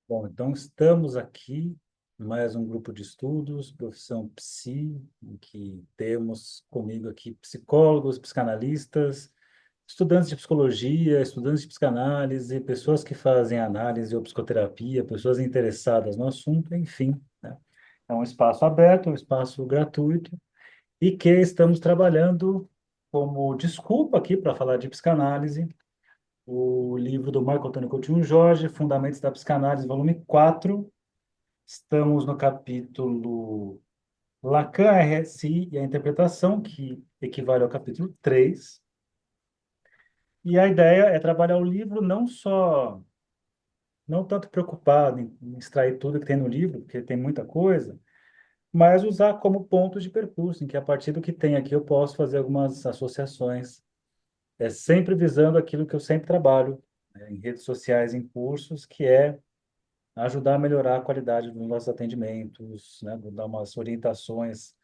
Bom, então estamos aqui, mais um grupo de estudos, profissão Psi, em que temos comigo aqui psicólogos, psicanalistas, estudantes de psicologia, estudantes de psicanálise, pessoas que fazem análise ou psicoterapia, pessoas interessadas no assunto, enfim, né? É um espaço aberto, um espaço gratuito, e que estamos trabalhando como desculpa aqui para falar de psicanálise, o livro do Marco Antônio Coutinho Jorge, Fundamentos da Psicanálise, volume 4. Estamos no capítulo Lacan, RSI e a interpretação, que equivale ao capítulo 3. E a ideia é trabalhar o livro não tanto preocupado em extrair tudo que tem no livro, porque tem muita coisa, mas usar como pontos de percurso, em que a partir do que tem aqui eu posso fazer algumas associações, sempre visando aquilo que eu sempre trabalho, né, em redes sociais, em cursos, que é ajudar a melhorar a qualidade dos nossos atendimentos, né, dar umas orientações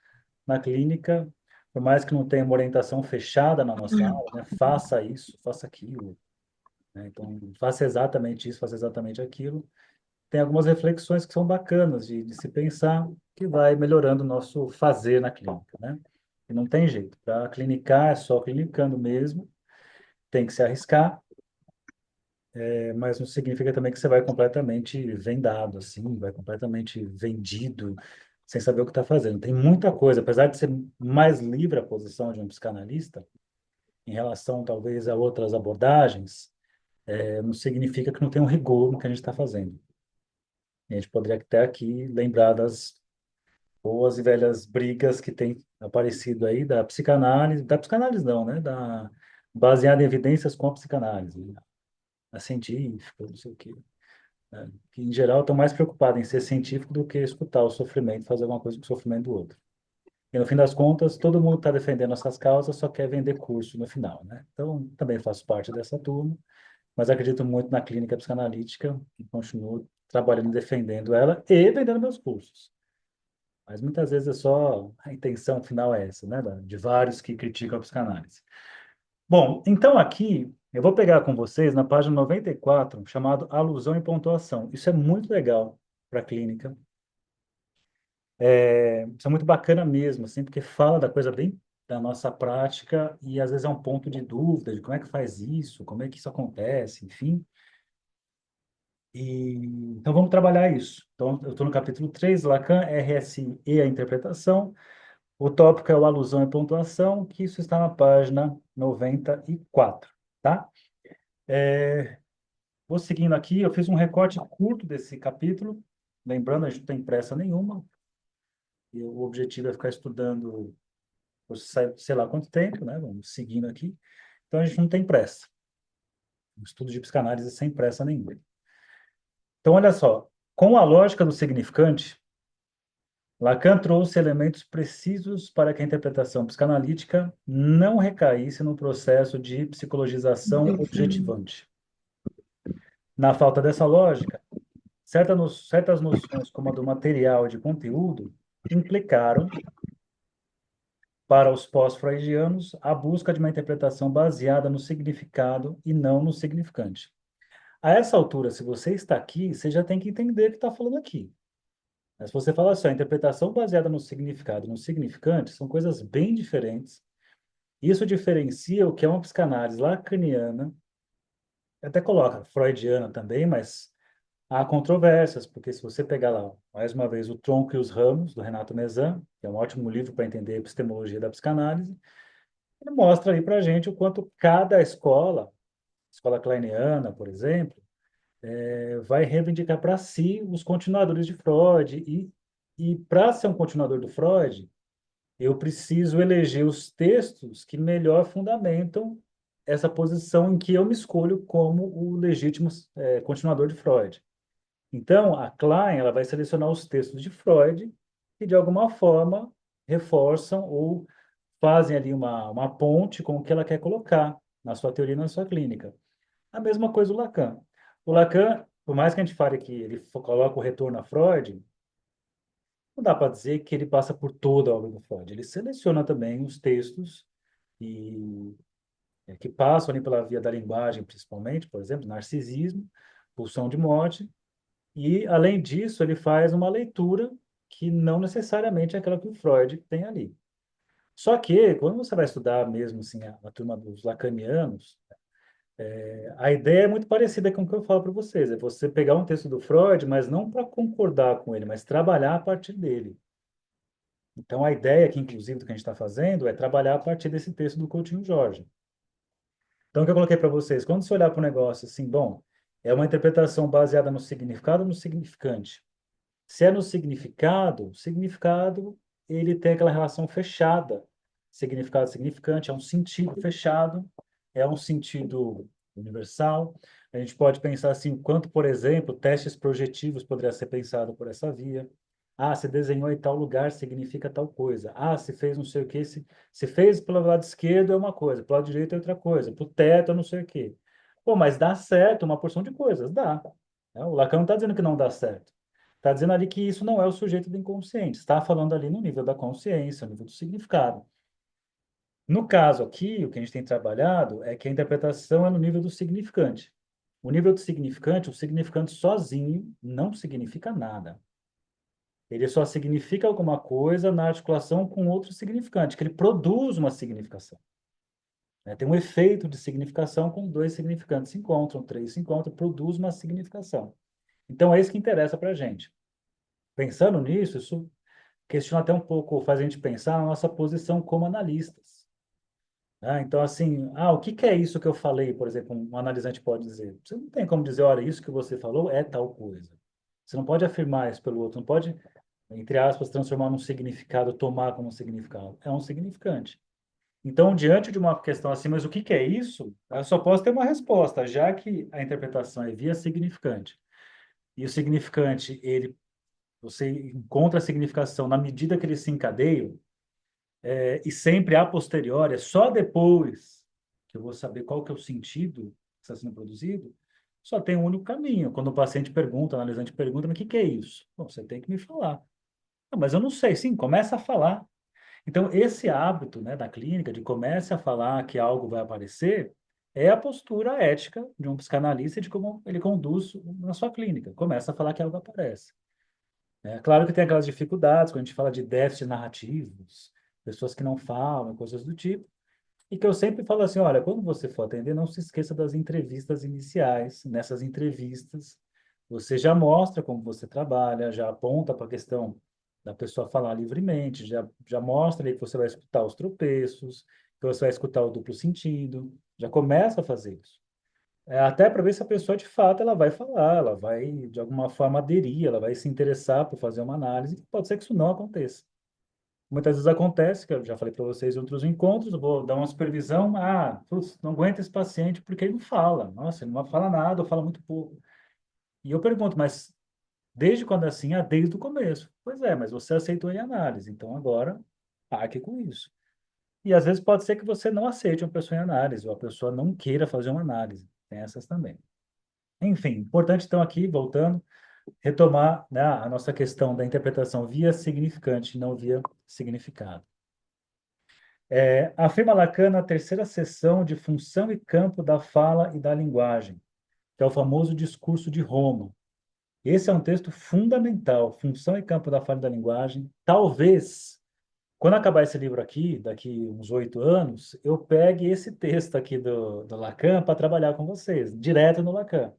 na clínica, por mais que não tenha uma orientação fechada na nossa aula, né, faça isso, faça aquilo, né, então faça exatamente isso, faça exatamente aquilo. Tem algumas reflexões que são bacanas de se pensar, que vai melhorando o nosso fazer na clínica, né? E não tem jeito, para clinicar é só clinicando mesmo, tem que se arriscar, mas não significa também que você vai completamente vendado, assim, vai completamente vendido, sem saber o que está fazendo. Tem muita coisa, apesar de ser mais livre a posição de um psicanalista, em relação talvez a outras abordagens, não significa que não tem um rigor no que a gente está fazendo. E a gente poderia até aqui lembrar das boas e velhas brigas que tem aparecido aí da psicanálise não, né? Baseada em evidências com a psicanálise, né? A científica, não sei o quê, né? Que em geral estão mais preocupados em ser científico do que escutar o sofrimento, fazer alguma coisa com o sofrimento do outro. E no fim das contas, todo mundo está defendendo essas causas, só quer vender curso no final, né? Então, também faço parte dessa turma, mas acredito muito na clínica psicanalítica e continuo trabalhando e defendendo ela e vendendo meus cursos. Mas muitas vezes é só a intenção final é essa, né? De vários que criticam a psicanálise. Bom, então aqui eu vou pegar com vocês na página 94, chamado Alusão e Pontuação. Isso é muito legal para a clínica. Isso é muito bacana mesmo, assim, porque fala da coisa bem da nossa prática e às vezes é um ponto de dúvida de como é que faz isso, como é que isso acontece, enfim. E, então vamos trabalhar isso. Então eu estou no capítulo 3, Lacan, RSI e a interpretação. O tópico é o alusão e pontuação, que isso está na página 94, tá? Vou seguindo aqui, eu fiz um recorte curto desse capítulo, lembrando, a gente não tem pressa nenhuma, e o objetivo é ficar estudando por sei lá quanto tempo, né? Vamos seguindo aqui. Então a gente não tem pressa. O estudo de psicanálise é sem pressa nenhuma. Então, olha só, com a lógica do significante, Lacan trouxe elementos precisos para que a interpretação psicanalítica não recaísse no processo de psicologização objetivante. Na falta dessa lógica, certas noções, como a do material e de conteúdo, implicaram, para os pós-freudianos, a busca de uma interpretação baseada no significado e não no significante. A essa altura, se você está aqui, você já tem que entender o que está falando aqui. Mas se você fala assim, a interpretação baseada no significado e no significante são coisas bem diferentes. Isso diferencia o que é uma psicanálise lacaniana, até coloca freudiana também, mas há controvérsias, porque se você pegar lá, mais uma vez, O Tronco e os Ramos, do Renato Mezan, que é um ótimo livro para entender a epistemologia da psicanálise, ele mostra aí para a gente o quanto cada escola, escola kleiniana, por exemplo, vai reivindicar para si os continuadores de Freud, e para ser um continuador do Freud, eu preciso eleger os textos que melhor fundamentam essa posição em que eu me escolho como o legítimo continuador de Freud. Então, a Klein ela vai selecionar os textos de Freud que, de alguma forma, reforçam ou fazem ali uma ponte com o que ela quer colocar na sua teoria e na sua clínica. A mesma coisa o Lacan. O Lacan, por mais que a gente fale que ele coloca o retorno a Freud, não dá para dizer que ele passa por toda a obra do Freud. Ele seleciona também os textos e, que passam ali pela via da linguagem, principalmente, por exemplo, narcisismo, pulsão de morte, E, além disso, ele faz uma leitura que não necessariamente é aquela que o Freud tem ali. Só que, quando você vai estudar mesmo assim, a turma dos lacanianos, a ideia é muito parecida com o que eu falo para vocês. É você pegar um texto do Freud, mas não para concordar com ele, mas trabalhar a partir dele. Então, a ideia aqui, inclusive, do que a gente está fazendo é trabalhar a partir desse texto do Coutinho Jorge. Então, o que eu coloquei para vocês, quando você olhar para o negócio assim, bom, é uma interpretação baseada no significado ou no significante? Se é no significado, o significado ele tem aquela relação fechada. Significado significante é um sentido fechado, é um sentido universal. A gente pode pensar assim, o quanto, por exemplo, testes projetivos poderia ser pensado por essa via. Ah, se desenhou em tal lugar significa tal coisa. Ah, se fez não sei o quê, se fez pelo lado esquerdo é uma coisa, pelo lado direito é outra coisa, para o teto é não sei o quê. Pô, mas dá certo uma porção de coisas, dá. Né? O Lacan não está dizendo que não dá certo. Está dizendo ali que isso não é o sujeito do inconsciente. Está falando ali no nível da consciência, no nível do significado. No caso aqui, o que a gente tem trabalhado é que a interpretação é no nível do significante. O nível do significante, o significante sozinho não significa nada. Ele só significa alguma coisa na articulação com outro significante, que ele produz uma significação. Né? Tem um efeito de significação quando dois significantes se encontram, três se encontram, produz uma significação. Então é isso que interessa para a gente. Pensando nisso, isso questiona até um pouco, faz a gente pensar na nossa posição como analistas. Né? Então, assim, o que que é isso que eu falei, por exemplo, um analisante pode dizer? Você não tem como dizer, olha, isso que você falou é tal coisa. Você não pode afirmar isso pelo outro, não pode, entre aspas, transformar num significado, tomar como um significado. É um significante. Então, diante de uma questão assim, mas o que que é isso? Eu só posso ter uma resposta, já que a interpretação é via significante. E o significante, ele, você encontra a significação na medida que eles se encadeiam, e sempre a posteriori, é só depois que eu vou saber qual que é o sentido que está sendo produzido, só tem um único caminho. Quando o paciente pergunta, o analisante pergunta, mas o que que é isso? Bom, você tem que me falar. "Ah, mas eu não sei. Sim, começa a falar. Então, esse hábito, né, da clínica, de comece a falar que algo vai aparecer, é a postura ética de um psicanalista de como ele conduz na sua clínica. Começa a falar que algo aparece. É claro que tem aquelas dificuldades, quando a gente fala de déficit narrativos, pessoas que não falam, coisas do tipo, e que eu sempre falo assim, olha, quando você for atender, não se esqueça das entrevistas iniciais. Nessas entrevistas, você já mostra como você trabalha, já aponta para a questão da pessoa falar livremente, já mostra ali que você vai escutar os tropeços, que você vai escutar o duplo sentido, já começa a fazer isso. Até para ver se a pessoa, de fato, ela vai falar, ela vai, de alguma forma, aderir, ela vai se interessar por fazer uma análise. Pode ser que isso não aconteça. Muitas vezes acontece, que eu já falei para vocês em outros encontros, eu vou dar uma supervisão, putz, não aguenta esse paciente porque ele não fala. Nossa, ele não fala nada, ou fala muito pouco. E eu pergunto, mas desde quando é assim? Desde o começo. Pois é, mas você aceitou em análise, então agora pague com isso. E às vezes pode ser que você não aceite uma pessoa em análise, ou a pessoa não queira fazer uma análise. Tem essas também. Enfim, importante então aqui, voltando, retomar, né, a nossa questão da interpretação via significante, não via significado. Afirma Lacan na terceira seção de Função e Campo da Fala e da Linguagem, que é o famoso Discurso de Roma. Esse é um texto fundamental, Função e Campo da Fala e da Linguagem. Talvez, quando acabar esse livro aqui, daqui uns 8 anos, eu pegue esse texto aqui do Lacan para trabalhar com vocês, direto no Lacan.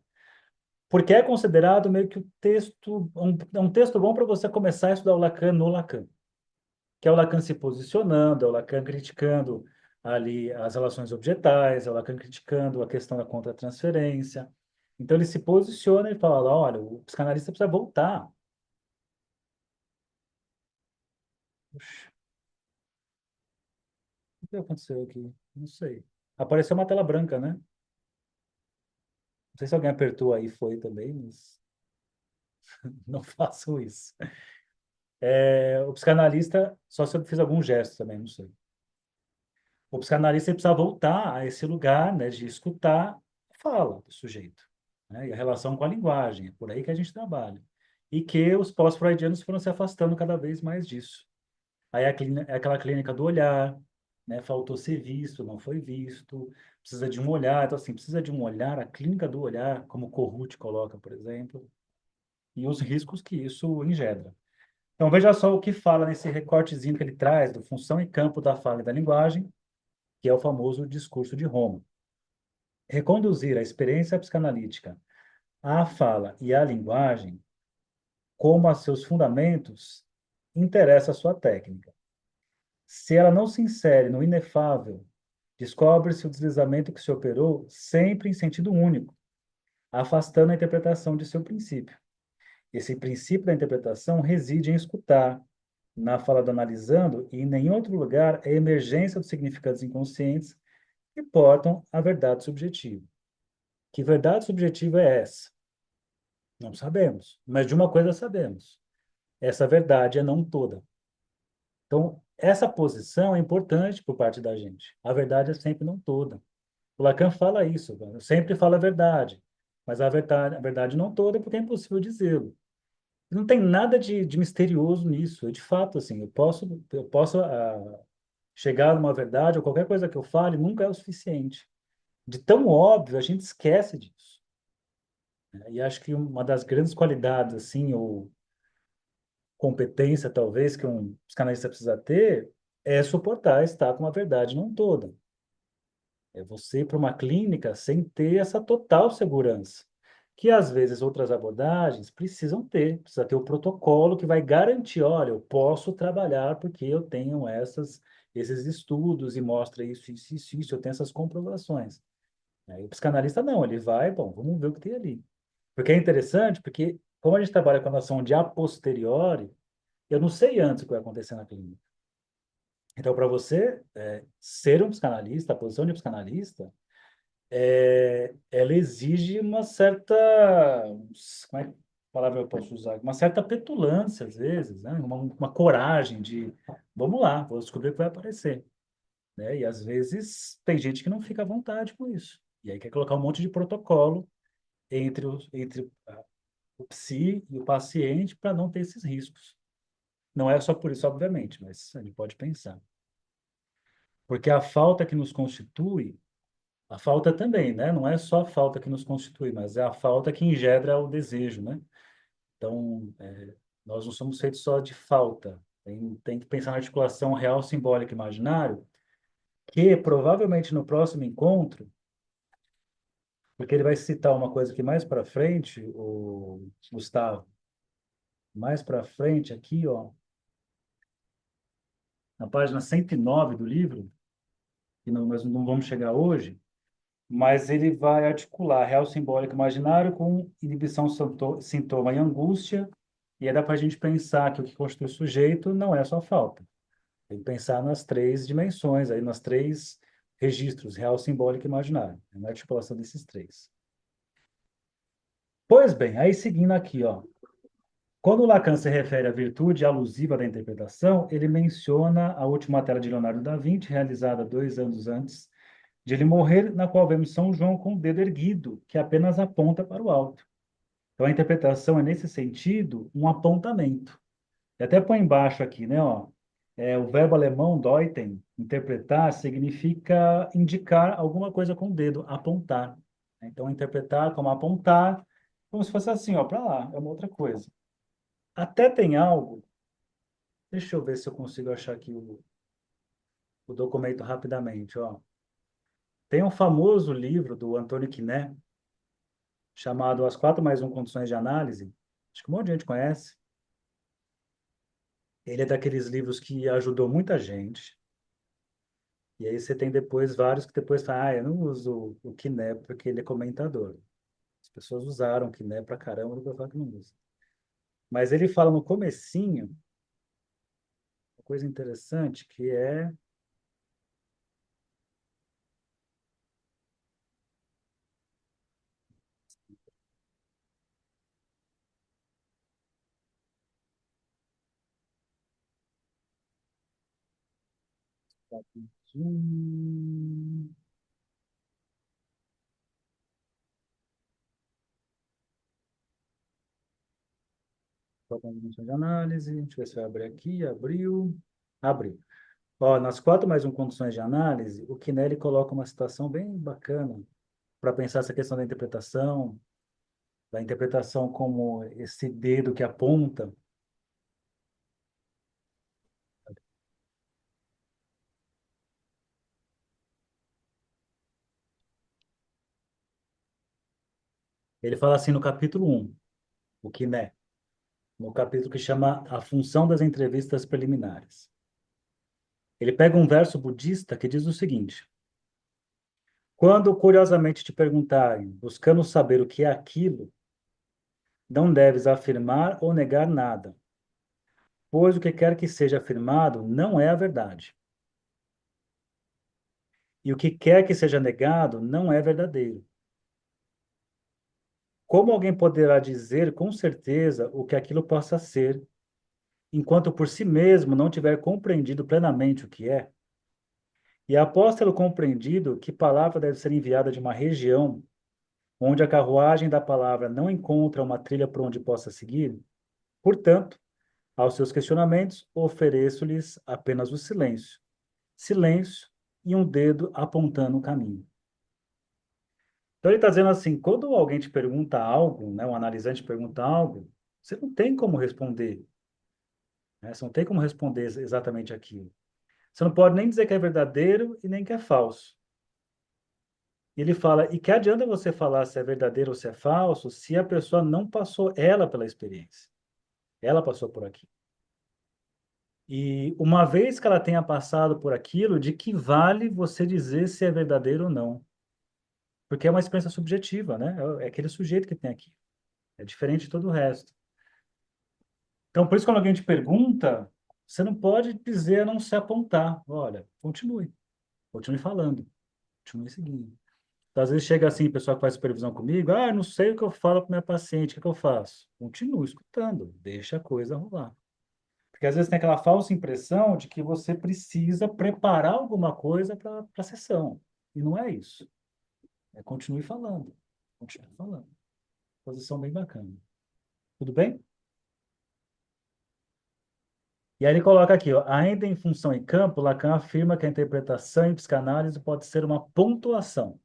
Porque é considerado meio que o texto, é um texto bom para você começar a estudar o Lacan no Lacan, que é o Lacan se posicionando, é o Lacan criticando ali as relações objetais, é o Lacan criticando a questão da contratransferência. Então ele se posiciona e fala, olha, o psicanalista precisa voltar. Puxa, o que aconteceu aqui? Não sei. Apareceu uma tela branca, né? Não sei se alguém apertou aí, foi também, mas não faço isso. O psicanalista, só se eu fiz algum gesto também, não sei. O psicanalista precisa voltar a esse lugar, né, de escutar a fala do sujeito, né, e a relação com a linguagem. É por aí que a gente trabalha. E que os pós-freudianos foram se afastando cada vez mais disso. Aí é aquela clínica do olhar, né, faltou ser visto, não foi visto, precisa de um olhar. Então, assim, precisa de um olhar, a clínica do olhar, como Corrute coloca, por exemplo. e os riscos que isso engendra. Então, veja só o que fala nesse recortezinho que ele traz do função e campo da fala e da linguagem, que é o famoso discurso de Roma. Reconduzir a experiência psicanalítica à fala e à linguagem, como a seus fundamentos, interessa a sua técnica. Se ela não se insere no inefável, descobre-se o deslizamento que se operou sempre em sentido único, afastando a interpretação de seu princípio. Esse princípio da interpretação reside em escutar, na fala do analisando, e em nenhum outro lugar a emergência dos significados inconscientes que portam a verdade subjetiva. Que verdade subjetiva é essa? Não sabemos, mas de uma coisa sabemos. Essa verdade é não toda. Então, essa posição é importante por parte da gente. A verdade é sempre não toda. O Lacan fala isso, sempre fala a verdade, mas a verdade não toda porque é impossível dizê-lo. Não tem nada de misterioso nisso. De fato, assim, eu posso chegar numa verdade ou qualquer coisa que eu fale nunca é o suficiente. De tão óbvio, a gente esquece disso. Né? E acho que uma das grandes qualidades, assim, ou competência, talvez, que um psicanalista precisa ter é suportar estar com a verdade não toda. É você ir para uma clínica sem ter essa total segurança, que às vezes outras abordagens precisam ter, precisa ter o protocolo que vai garantir, olha, eu posso trabalhar porque eu tenho esses estudos e mostra isso, eu tenho essas comprovações. Aí o psicanalista não, ele vai, bom, vamos ver o que tem ali. Porque é interessante, porque como a gente trabalha com a noção de a posteriori, eu não sei antes o que vai acontecer na clínica. Então, para você ser um psicanalista, a posição de psicanalista, ela exige uma certa, como é que palavra eu posso usar? Uma certa petulância, às vezes, né? Uma coragem de, vamos lá, vou descobrir o que vai aparecer. Né? E, às vezes, tem gente que não fica à vontade com isso. E aí quer colocar um monte de protocolo entre o psi e o paciente para não ter esses riscos. Não é só por isso, obviamente, mas a gente pode pensar. Porque a falta que nos constitui, a falta também, né? Não é só a falta que nos constitui, mas é a falta que engendra o desejo, né? Então, nós não somos feitos só de falta. Tem que pensar na articulação real, simbólica e imaginário, que provavelmente no próximo encontro, porque ele vai citar uma coisa que mais para frente, o Gustavo, mais para frente aqui, ó, na página 109 do livro, que não, nós não vamos chegar hoje, mas ele vai articular real simbólico imaginário com inibição, sintoma e angústia, e aí dá para a gente pensar que o que constitui o sujeito não é só falta. Tem que pensar nas três dimensões, aí nas três registros, real, simbólico e imaginário, na articulação desses três. Pois bem, aí seguindo aqui, ó, quando Lacan se refere à virtude alusiva da interpretação, ele menciona a última tela de Leonardo da Vinci, realizada 2 anos antes de ele morrer, na qual vemos São João com o dedo erguido, que apenas aponta para o alto. Então, a interpretação é, nesse sentido, um apontamento. E até põe embaixo aqui, né? Ó, o verbo alemão deuten, interpretar, significa indicar alguma coisa com o dedo, apontar. Então, interpretar como apontar, como se fosse assim, ó, para lá, é uma outra coisa. Até tem algo, deixa eu ver se eu consigo achar aqui o documento rapidamente, ó. Tem um famoso livro do Antônio Quiné, chamado As Quatro Mais Um Condições de Análise. Acho que um monte de gente conhece. Ele é daqueles livros que ajudou muita gente. E aí você tem depois vários que depois falam, eu não uso o Quiné porque ele é comentador. As pessoas usaram o Quiné pra caramba, depois falam que não usa. Mas ele fala no comecinho, uma coisa interessante, que é... de análise, deixa eu ver se vai abrir aqui, abriu. Ó, nas quatro mais um condições de análise, o Quinelli coloca uma citação bem bacana para pensar essa questão da interpretação. da interpretação como esse dedo que aponta. Ele fala assim no capítulo 1, o Kiné, no capítulo que chama A Função das Entrevistas Preliminares. Ele pega um verso budista que diz o seguinte: quando curiosamente te perguntarem, buscando saber o que é aquilo, não deves afirmar ou negar nada, pois o que quer que seja afirmado não é a verdade. E o que quer que seja negado não é verdadeiro. Como alguém poderá dizer com certeza o que aquilo possa ser, enquanto por si mesmo não tiver compreendido plenamente o que é? E após tê-lo compreendido, que palavra deve ser enviada de uma região onde a carruagem da palavra não encontra uma trilha por onde possa seguir? Portanto, aos seus questionamentos, ofereço-lhes apenas o silêncio. Silêncio e um dedo apontando o caminho. Então ele está dizendo assim, quando alguém te pergunta algo, né, um analisante pergunta algo, você não tem como responder, né? Você não tem como responder exatamente aquilo. Você não pode nem dizer que é verdadeiro e nem que é falso. E ele fala, e que adianta você falar se é verdadeiro ou se é falso, se a pessoa não passou ela pela experiência. Ela passou por aqui. E uma vez que ela tenha passado por aquilo, de que vale você dizer se é verdadeiro ou não? Porque é uma experiência subjetiva, né? É aquele sujeito que tem aqui. É diferente de todo o resto. Então, por isso, quando alguém te pergunta, você não pode dizer a não se apontar. Olha, continue falando, continue seguindo. Então, às vezes chega assim, pessoal que faz supervisão comigo, não sei o que eu falo para minha paciente, o que que eu faço? Continue escutando, deixa a coisa rolar. Porque às vezes tem aquela falsa impressão de que você precisa preparar alguma coisa para a sessão. E não é isso. É continue falando, continue falando. Posição bem bacana. Tudo bem? E aí ele coloca aqui, ó, ainda em função e campo, Lacan afirma que a interpretação em psicanálise pode ser uma pontuação.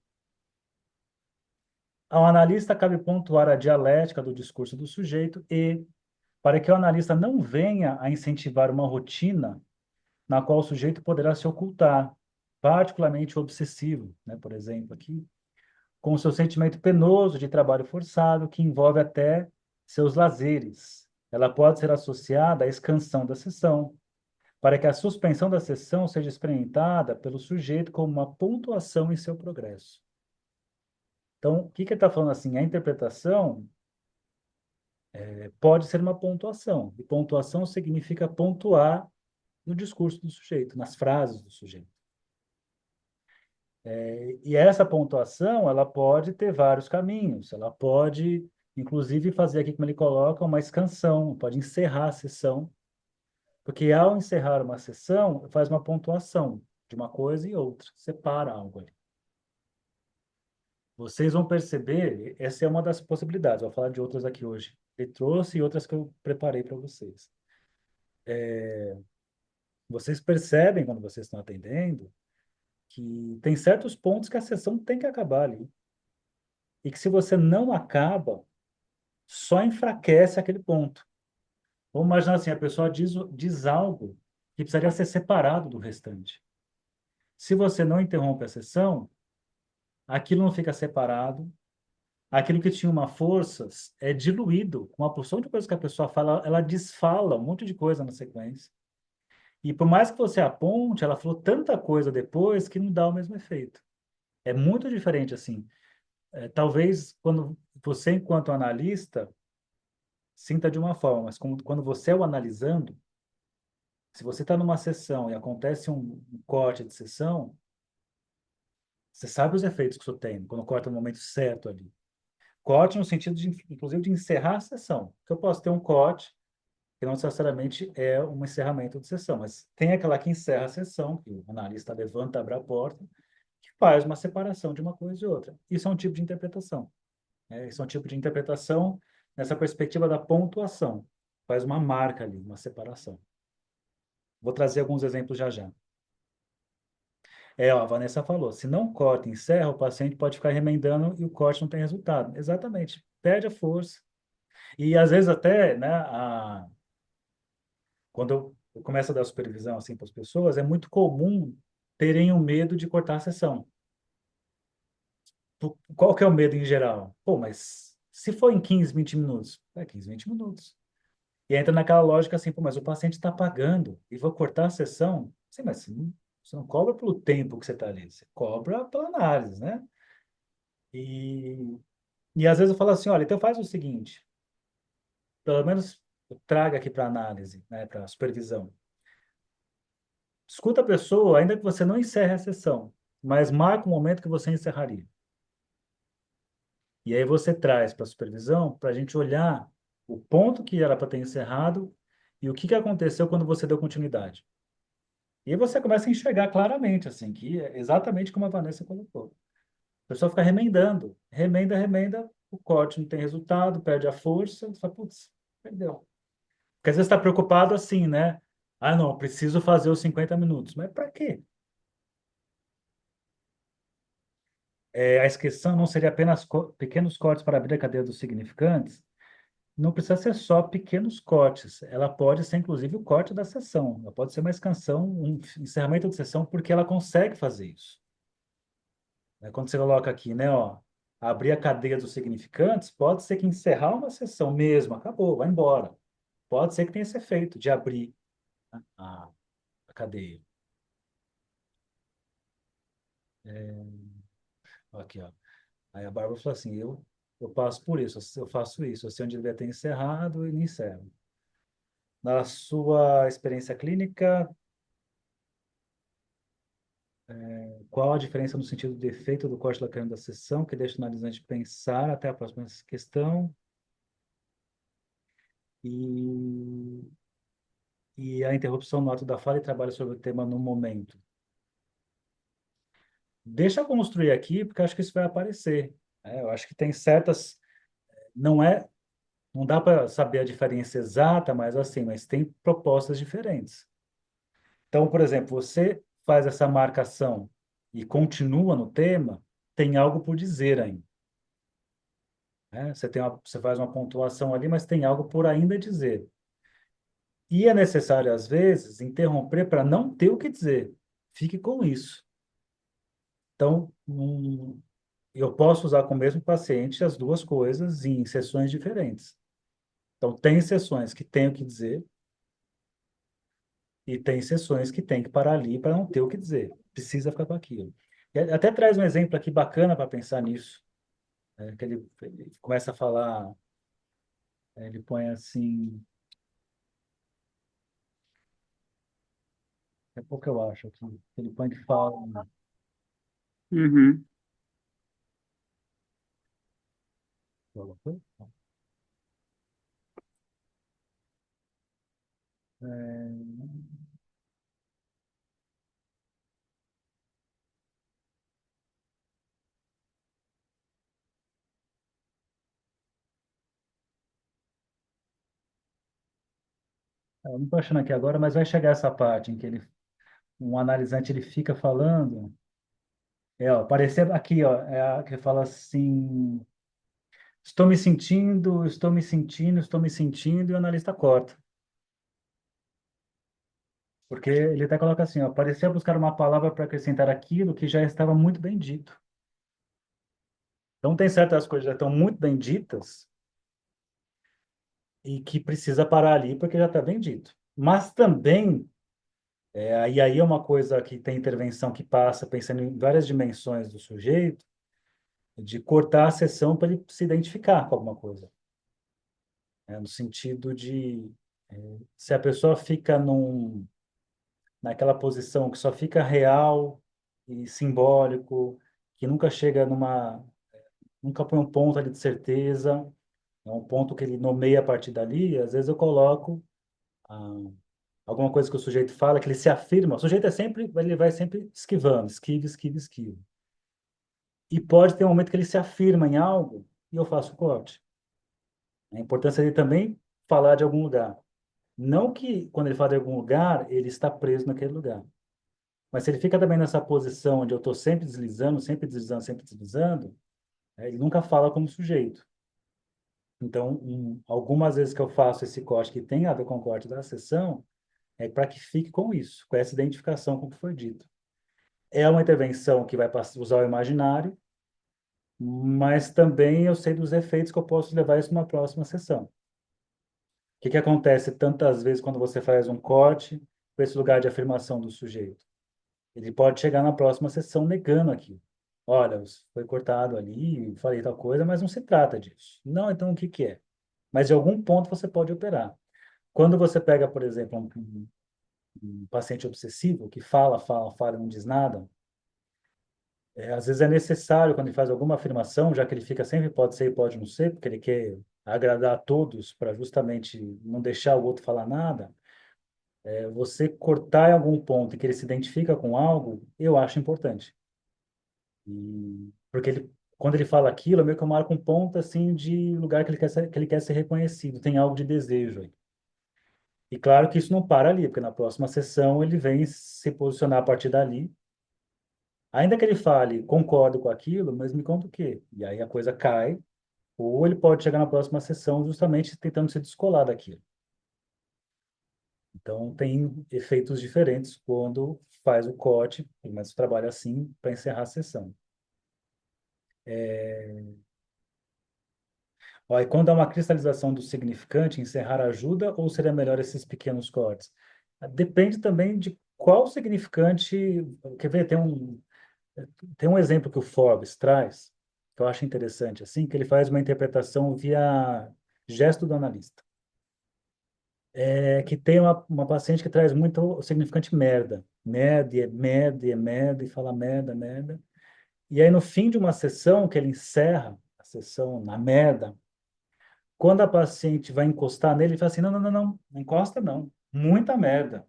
Ao analista cabe pontuar a dialética do discurso do sujeito e, para que o analista não venha a incentivar uma rotina na qual o sujeito poderá se ocultar, particularmente o obsessivo, né, por exemplo, aqui, com o seu sentimento penoso de trabalho forçado, que envolve até seus lazeres. Ela pode ser associada à excansão da sessão, para que a suspensão da sessão seja experimentada pelo sujeito como uma pontuação em seu progresso. Então, o que que ele está falando assim? A interpretação pode ser uma pontuação, e pontuação significa pontuar no discurso do sujeito, nas frases do sujeito. E essa pontuação, ela pode ter vários caminhos, ela pode, inclusive, fazer aqui, como ele coloca, uma escansão, pode encerrar a sessão, porque ao encerrar uma sessão, faz uma pontuação de uma coisa e outra, separa algo ali. Vocês vão perceber, essa é uma das possibilidades, vou falar de outras aqui hoje. Ele trouxe e outras que eu preparei para vocês. Vocês percebem, quando vocês estão atendendo, que tem certos pontos que a sessão tem que acabar ali. E que se você não acaba, só enfraquece aquele ponto. Vamos imaginar assim, a pessoa diz algo que precisaria ser separado do restante. Se você não interrompe a sessão, aquilo não fica separado, aquilo que tinha uma força é diluído com uma porção de coisas que a pessoa fala, ela desfala um monte de coisa na sequência. E por mais que você aponte, ela falou tanta coisa depois que não dá o mesmo efeito. É muito diferente assim. Talvez quando você, enquanto analista, sinta de uma forma, mas quando você é o analisando, se você está numa sessão e acontece um corte de sessão, você sabe os efeitos que isso tem, quando corta no momento certo ali. Corte no sentido, inclusive, de encerrar a sessão. Porque eu posso ter um corte, que não necessariamente é um encerramento de sessão, mas tem aquela que encerra a sessão, que o analista levanta, abre a porta, que faz uma separação de uma coisa e outra. Isso é um tipo de interpretação. Né? Isso é um tipo de interpretação nessa perspectiva da pontuação. Faz uma marca ali, uma separação. Vou trazer alguns exemplos já já. Ó, a Vanessa falou, se não corta e encerra, o paciente pode ficar remendando e o corte não tem resultado. Exatamente. Perde a força. E às vezes até, né, quando eu começo a dar supervisão assim para as pessoas, é muito comum terem o medo de cortar a sessão. Qual que é o medo em geral? Pô, mas se for em 15, 20 minutos, é 15, 20 minutos. E entra naquela lógica assim, pô, mas o paciente está pagando e vou cortar a sessão? Sim, mas você não cobra pelo tempo que você está ali, você cobra pela análise, né? E, e às vezes eu falo assim, olha, então faz o seguinte, pelo menos traga aqui para análise, né, para supervisão. Escuta a pessoa, ainda que você não encerre a sessão, mas marca o momento que você encerraria. E aí você traz para a supervisão para a gente olhar o ponto que era para ter encerrado e o que que aconteceu quando você deu continuidade. E aí você começa a enxergar claramente, assim, que é exatamente como a Vanessa colocou. A pessoa fica remendando, remenda, remenda, o corte não tem resultado, perde a força, você fala, putz, perdeu. Porque às vezes está preocupado assim, né? Ah, não, preciso fazer os 50 minutos. Mas para quê? A inscrição não seria apenas pequenos cortes para abrir a cadeia dos significantes? Não precisa ser só pequenos cortes. Ela pode ser, inclusive, o corte da sessão. Ela pode ser uma escansão, um encerramento de sessão, porque ela consegue fazer isso. Quando você coloca aqui, né, ó, abrir a cadeia dos significantes, pode ser que encerrar uma sessão mesmo, acabou, vai embora. Pode ser que tenha esse efeito de abrir a, a cadeia. Aqui, ó. Aí a Bárbara falou assim, eu passo por isso, eu faço isso, eu sei onde devia ter encerrado e não encerro. Na sua experiência clínica, qual a diferença no sentido do efeito do corte lacrimal da sessão, que deixa o analisante pensar até a próxima questão? E, e a interrupção no ato da fala e trabalho sobre o tema no momento. Deixa eu construir aqui, porque eu acho que isso vai aparecer. Eu acho que tem certas. Não é, não dá para saber a diferença exata, mas assim, mas tem propostas diferentes. Então, por exemplo, você faz essa marcação e continua no tema, tem algo por dizer ainda. Você faz uma pontuação ali, mas tem algo por ainda dizer. E é necessário, às vezes, interromper para não ter o que dizer. Fique com isso. Então, eu posso usar com o mesmo paciente as duas coisas em sessões diferentes. Então, tem sessões que tenho que dizer e tem sessões que tem que parar ali para não ter o que dizer. Precisa ficar com aquilo. E até traz um exemplo aqui bacana para pensar nisso, que ele começa a falar, ele põe assim, é pouco eu acho aqui, ele põe que fala, Uhum. eu não estou achando aqui agora, mas vai chegar essa parte em que um analisante ele fica falando, ó, aparecer aqui, ó, é a que fala assim, estou me sentindo, estou me sentindo, estou me sentindo, e o analista corta. Porque ele até coloca assim, ó, parecia buscar uma palavra para acrescentar aquilo que já estava muito bem dito. Então tem certas coisas que já estão muito bem ditas e que precisa parar ali porque já está bem dito. Mas também, e aí é uma coisa que tem intervenção que passa pensando em várias dimensões do sujeito, de cortar a sessão para ele se identificar com alguma coisa. No sentido de, se a pessoa fica naquela posição que só fica real e simbólico, que nunca chega nunca põe um ponto ali de certeza, é um ponto que ele nomeia a partir dali, às vezes eu coloco ah, alguma coisa que o sujeito fala, que ele se afirma, o sujeito ele vai sempre esquivando, esquiva, esquiva, esquiva. E pode ter um momento que ele se afirma em algo e eu faço o corte. A importância de também falar de algum lugar. Não que quando ele fala de algum lugar, ele está preso naquele lugar. Mas se ele fica também nessa posição onde eu estou sempre deslizando, sempre deslizando, sempre deslizando, ele nunca fala como sujeito. Então, algumas vezes que eu faço esse corte que tem a ver com o corte da sessão, é para que fique com isso, com essa identificação com o que foi dito. É uma intervenção que vai usar o imaginário, mas também eu sei dos efeitos que eu posso levar isso numa próxima sessão. O que que acontece tantas vezes quando você faz um corte com esse lugar de afirmação do sujeito? Ele pode chegar na próxima sessão negando aquilo. Olha, foi cortado ali, falei tal coisa, mas não se trata disso. Não, então o que que é? Mas de algum ponto você pode operar. Quando você pega, por exemplo, um paciente obsessivo que fala, fala, fala, e não diz nada, às vezes é necessário, quando ele faz alguma afirmação, já que ele fica sempre pode ser e pode não ser, porque ele quer agradar a todos para justamente não deixar o outro falar nada, você cortar em algum ponto em que ele se identifica com algo, eu acho importante. Porque quando ele fala aquilo, é meio que marca um ponto assim de lugar que ele quer ser reconhecido, tem algo de desejo aí. E claro que isso não para ali, porque na próxima sessão ele vem se posicionar a partir dali. Ainda que ele fale, concordo com aquilo, mas me conta o quê? E aí a coisa cai, ou ele pode chegar na próxima sessão justamente tentando se descolar daquilo. Então tem efeitos diferentes quando faz o corte, mas trabalha assim para encerrar a sessão. Ó, e quando há uma cristalização do significante, encerrar ajuda ou seria melhor esses pequenos cortes? Depende também de qual significante. Quer ver? Tem um exemplo que o Forbes traz, que eu acho interessante, assim, que ele faz uma interpretação via gesto do analista. É que tem uma paciente que traz muito o significante merda. Merda, e é merda, e é merda, e fala merda, merda. E aí, no fim de uma sessão, que ele encerra a sessão na merda, quando a paciente vai encostar nele, ele fala assim: não, não, não, não, não encosta não. Muita merda.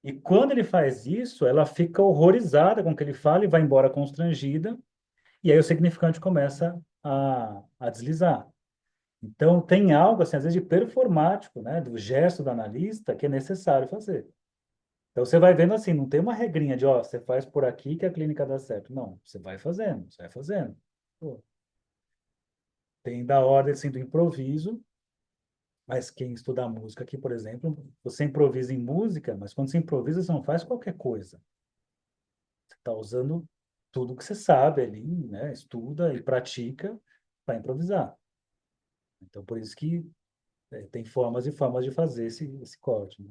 E quando ele faz isso, ela fica horrorizada com o que ele fala e vai embora constrangida. E aí o significante começa a deslizar. Então, tem algo, assim, às vezes, de performático, né, do gesto do analista que é necessário fazer. Então, você vai vendo assim, não tem uma regrinha de, ó, você faz por aqui que a clínica dá certo. Não, você vai fazendo, você vai fazendo. Pô, tem da ordem, assim, do improviso, mas quem estuda música aqui, por exemplo, você improvisa em música, mas quando você improvisa, você não faz qualquer coisa. Você está usando tudo que você sabe ali, né, estuda e pratica para improvisar. Então, por isso que tem formas e formas de fazer esse corte, né?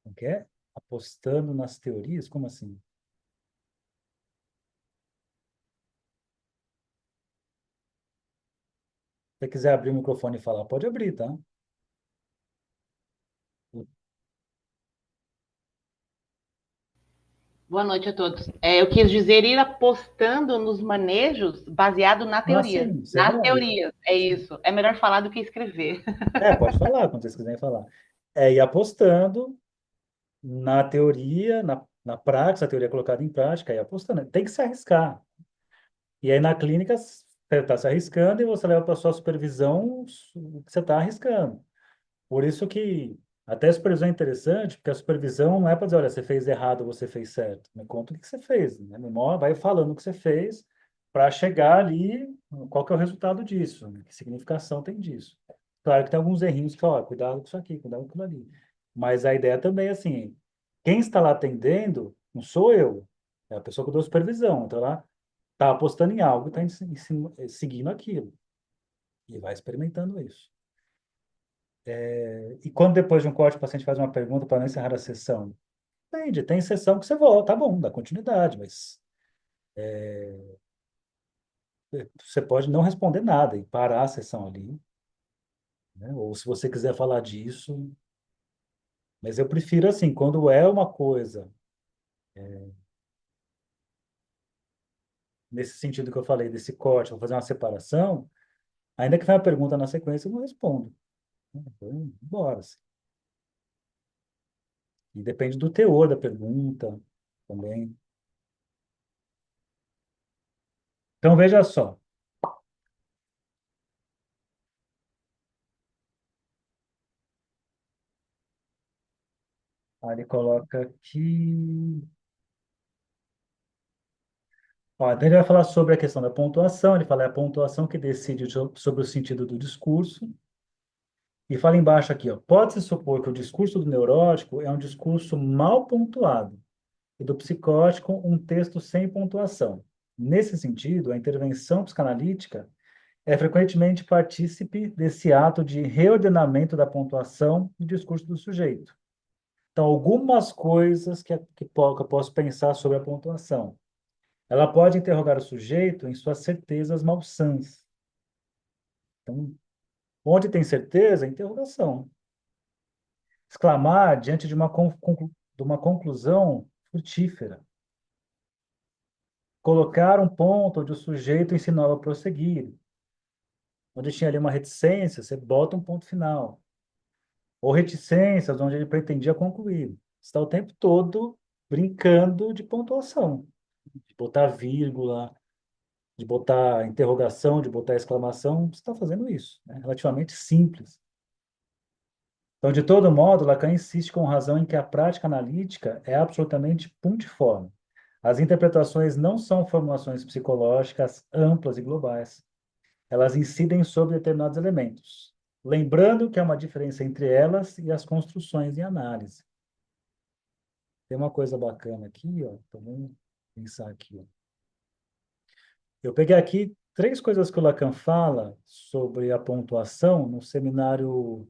Não quer? Apostando nas teorias? Como assim? Se você quiser abrir o microfone e falar, pode abrir, tá? Boa noite a todos. Eu quis dizer ir apostando nos manejos baseado na Ah, teoria. sim, você Nas vai. teorias, é Sim. isso. É melhor falar do que escrever. Pode falar, quando vocês quiserem falar. É ir apostando na teoria, na prática, a teoria colocada em prática, e apostando. Tem que se arriscar. E aí na clínica você está se arriscando e você leva para sua supervisão o que você está arriscando. Por isso que até a supervisão é interessante, porque a supervisão não é para dizer, olha, você fez errado ou você fez certo. Me conta o que você fez, né? Vai falando o que você fez para chegar ali, qual que é o resultado disso, né? Que significação tem disso. Claro que tem alguns errinhos que, ó, cuidado com isso aqui, cuidado com aquilo ali. Mas a ideia também é assim, quem está lá atendendo não sou eu, é a pessoa que eu dou supervisão. Então, lá está apostando em algo, está seguindo aquilo. E vai experimentando isso. E quando depois de um corte o paciente faz uma pergunta para não encerrar a sessão? Depende, tem sessão que você volta, tá bom, dá continuidade, mas você pode não responder nada e parar a sessão ali, né? Ou se você quiser falar disso, mas eu prefiro assim, quando é uma coisa, nesse sentido que eu falei, desse corte, vou fazer uma separação, ainda que venha uma pergunta na sequência, eu não respondo. Então, bora. Assim. E depende do teor da pergunta também. Então, veja só. Aí ele coloca aqui. Ó, então ele vai falar sobre a questão da pontuação. Ele fala é a pontuação que decide sobre o sentido do discurso. E fala embaixo aqui, ó, pode-se supor que o discurso do neurótico é um discurso mal pontuado e do psicótico um texto sem pontuação. Nesse sentido, a intervenção psicanalítica é frequentemente partícipe desse ato de reordenamento da pontuação do discurso do sujeito. Então, algumas coisas que eu posso pensar sobre a pontuação. Ela pode interrogar o sujeito em suas certezas malsãs. Então, onde tem certeza, interrogação. Exclamar diante de uma conclusão frutífera. Colocar um ponto onde o sujeito ensinava a prosseguir. Onde tinha ali uma reticência, você bota um ponto final. Ou reticências, onde ele pretendia concluir. Está o tempo todo brincando de pontuação, de botar vírgula, de botar interrogação, de botar exclamação. Você está fazendo isso, né? Relativamente simples. Então, de todo modo, Lacan insiste com razão em que a prática analítica é absolutamente puntiforme. As interpretações não são formulações psicológicas amplas e globais. Elas incidem sobre determinados elementos, lembrando que há uma diferença entre elas e as construções em análise. Tem uma coisa bacana aqui, ó, então vamos pensar aqui, ó. Eu peguei aqui três coisas que o Lacan fala sobre a pontuação no seminário.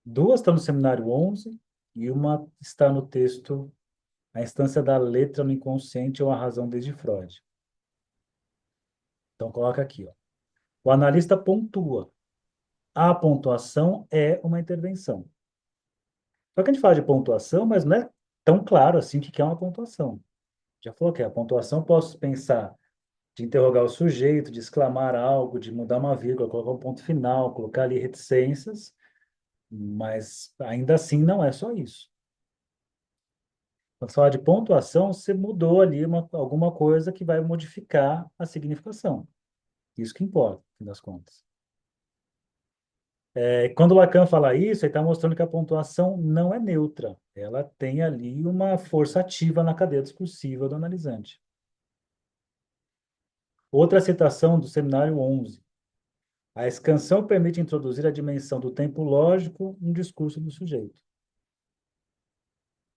Duas estão no seminário 11 e uma está no texto A Instância da Letra no Inconsciente ou a Razão desde Freud. Então, coloca aqui, ó. O analista pontua. A pontuação é uma intervenção. Só que a gente fala de pontuação, mas não é tão claro assim o que é uma pontuação. Já falou que a pontuação posso pensar de interrogar o sujeito, de exclamar algo, de mudar uma vírgula, colocar um ponto final, colocar ali reticências, mas ainda assim não é só isso. Quando você fala de pontuação, você mudou ali alguma coisa que vai modificar a significação. Isso que importa, no fim das contas. Quando Lacan fala isso, ele está mostrando que a pontuação não é neutra. Ela tem ali uma força ativa na cadeia discursiva do analisante. Outra citação do seminário 11. A escansão permite introduzir a dimensão do tempo lógico no discurso do sujeito.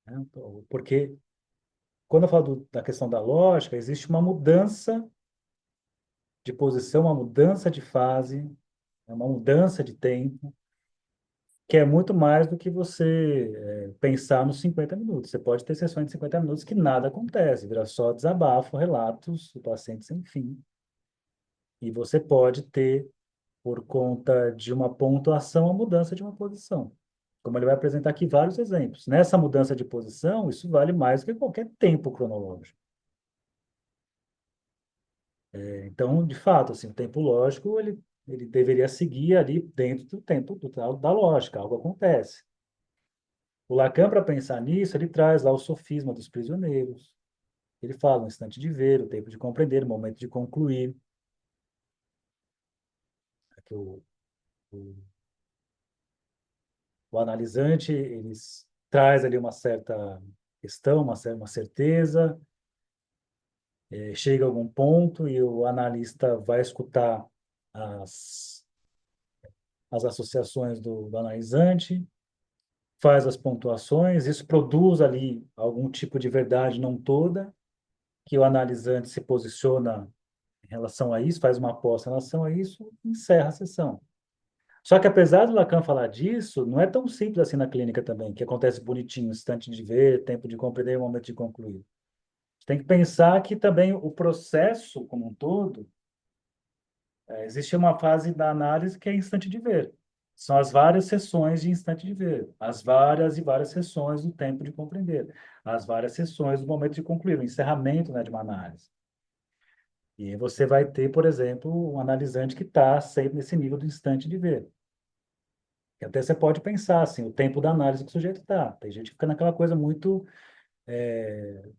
Né? Porque, quando eu falo da questão da lógica, existe uma mudança de posição, uma mudança de fase, uma mudança de tempo, que é muito mais do que você pensar nos 50 minutos. Você pode ter sessões de 50 minutos que nada acontece, vira só desabafo, relatos do paciente sem fim. E você pode ter, por conta de uma pontuação, a mudança de uma posição. Como ele vai apresentar aqui vários exemplos. Nessa mudança de posição, isso vale mais do que qualquer tempo cronológico. Então, de fato, assim, o tempo lógico, ele deveria seguir ali dentro do tempo da lógica, algo acontece. O Lacan, para pensar nisso, ele traz lá o sofisma dos prisioneiros. Ele fala o instante de ver, o tempo de compreender, o momento de concluir. Aqui o, o analisante, ele traz ali uma certa questão, uma certeza, chega a algum ponto e o analista vai escutar as, as associações do analisante, faz as pontuações, isso produz ali algum tipo de verdade, não toda, que o analisante se posiciona em relação a isso, faz uma aposta em relação a isso, encerra a sessão. Só que apesar do Lacan falar disso, não é tão simples assim na clínica também, que acontece bonitinho, instante de ver, tempo de compreender, momento de concluir. Tem que pensar que também o processo como um todo, existe uma fase da análise que é instante de ver. São as várias sessões de instante de ver, as várias e várias sessões do tempo de compreender, as várias sessões do momento de concluir, o encerramento, né, de uma análise. E você vai ter, por exemplo, um analisante que está sempre nesse nível do instante de ver. E até você pode pensar assim, o tempo da análise que o sujeito está. Tem gente que fica naquela coisa muito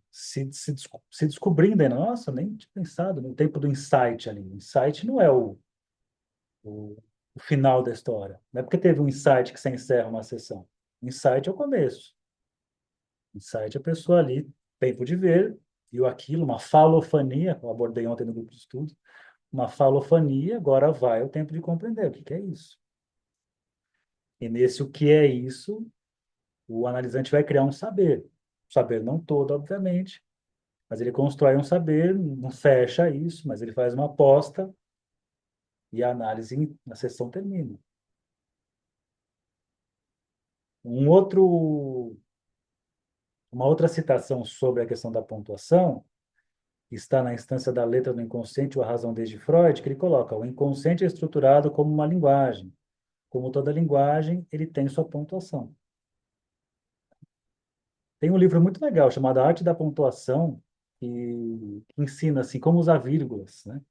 se descobrindo, ainda. Nossa, nem tinha pensado no tempo do insight ali. O insight não é o, o final da história. Não é porque teve um insight que você encerra uma sessão. O insight é o começo. Insight, a pessoa ali, tempo de ver, viu aquilo, uma falofania, eu abordei ontem no grupo de estudo, uma falofania, agora vai o tempo de compreender o que que é isso. E nesse o que é isso, o analisante vai criar um saber. O saber não todo, obviamente, mas ele constrói um saber, não fecha isso, mas ele faz uma aposta e a análise na sessão termina. Um outro, uma outra citação sobre a questão da pontuação está na instância da letra do inconsciente ou a razão desde Freud, que ele coloca: o inconsciente é estruturado como uma linguagem. Como toda linguagem, ele tem sua pontuação. Tem um livro muito legal chamado A Arte da Pontuação, que ensina assim como usar vírgulas, né?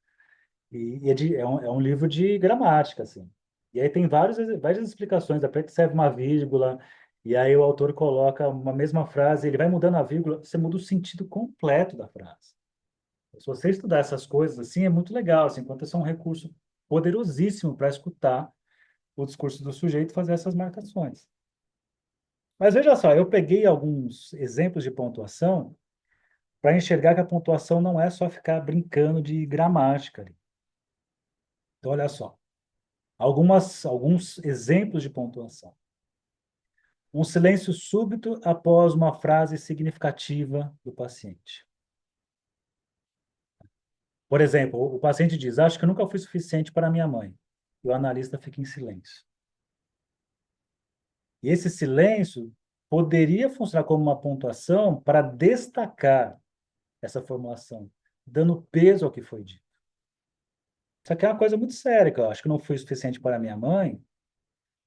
É um livro de gramática, assim. E aí tem várias explicações, para que serve uma vírgula, e aí o autor coloca uma mesma frase, ele vai mudando a vírgula, você muda o sentido completo da frase. Se você estudar essas coisas assim, é muito legal, assim, enquanto isso é um recurso poderosíssimo para escutar o discurso do sujeito e fazer essas marcações. Mas veja só, eu peguei alguns exemplos de pontuação para enxergar que a pontuação não é só ficar brincando de gramática. Então, olha só, alguns exemplos de pontuação. Um silêncio súbito após uma frase significativa do paciente. Por exemplo, o paciente diz: acho que nunca fui suficiente para minha mãe. E o analista fica em silêncio. E esse silêncio poderia funcionar como uma pontuação para destacar essa formulação, dando peso ao que foi dito. Isso aqui é uma coisa muito séria, que eu acho que não fui suficiente para minha mãe,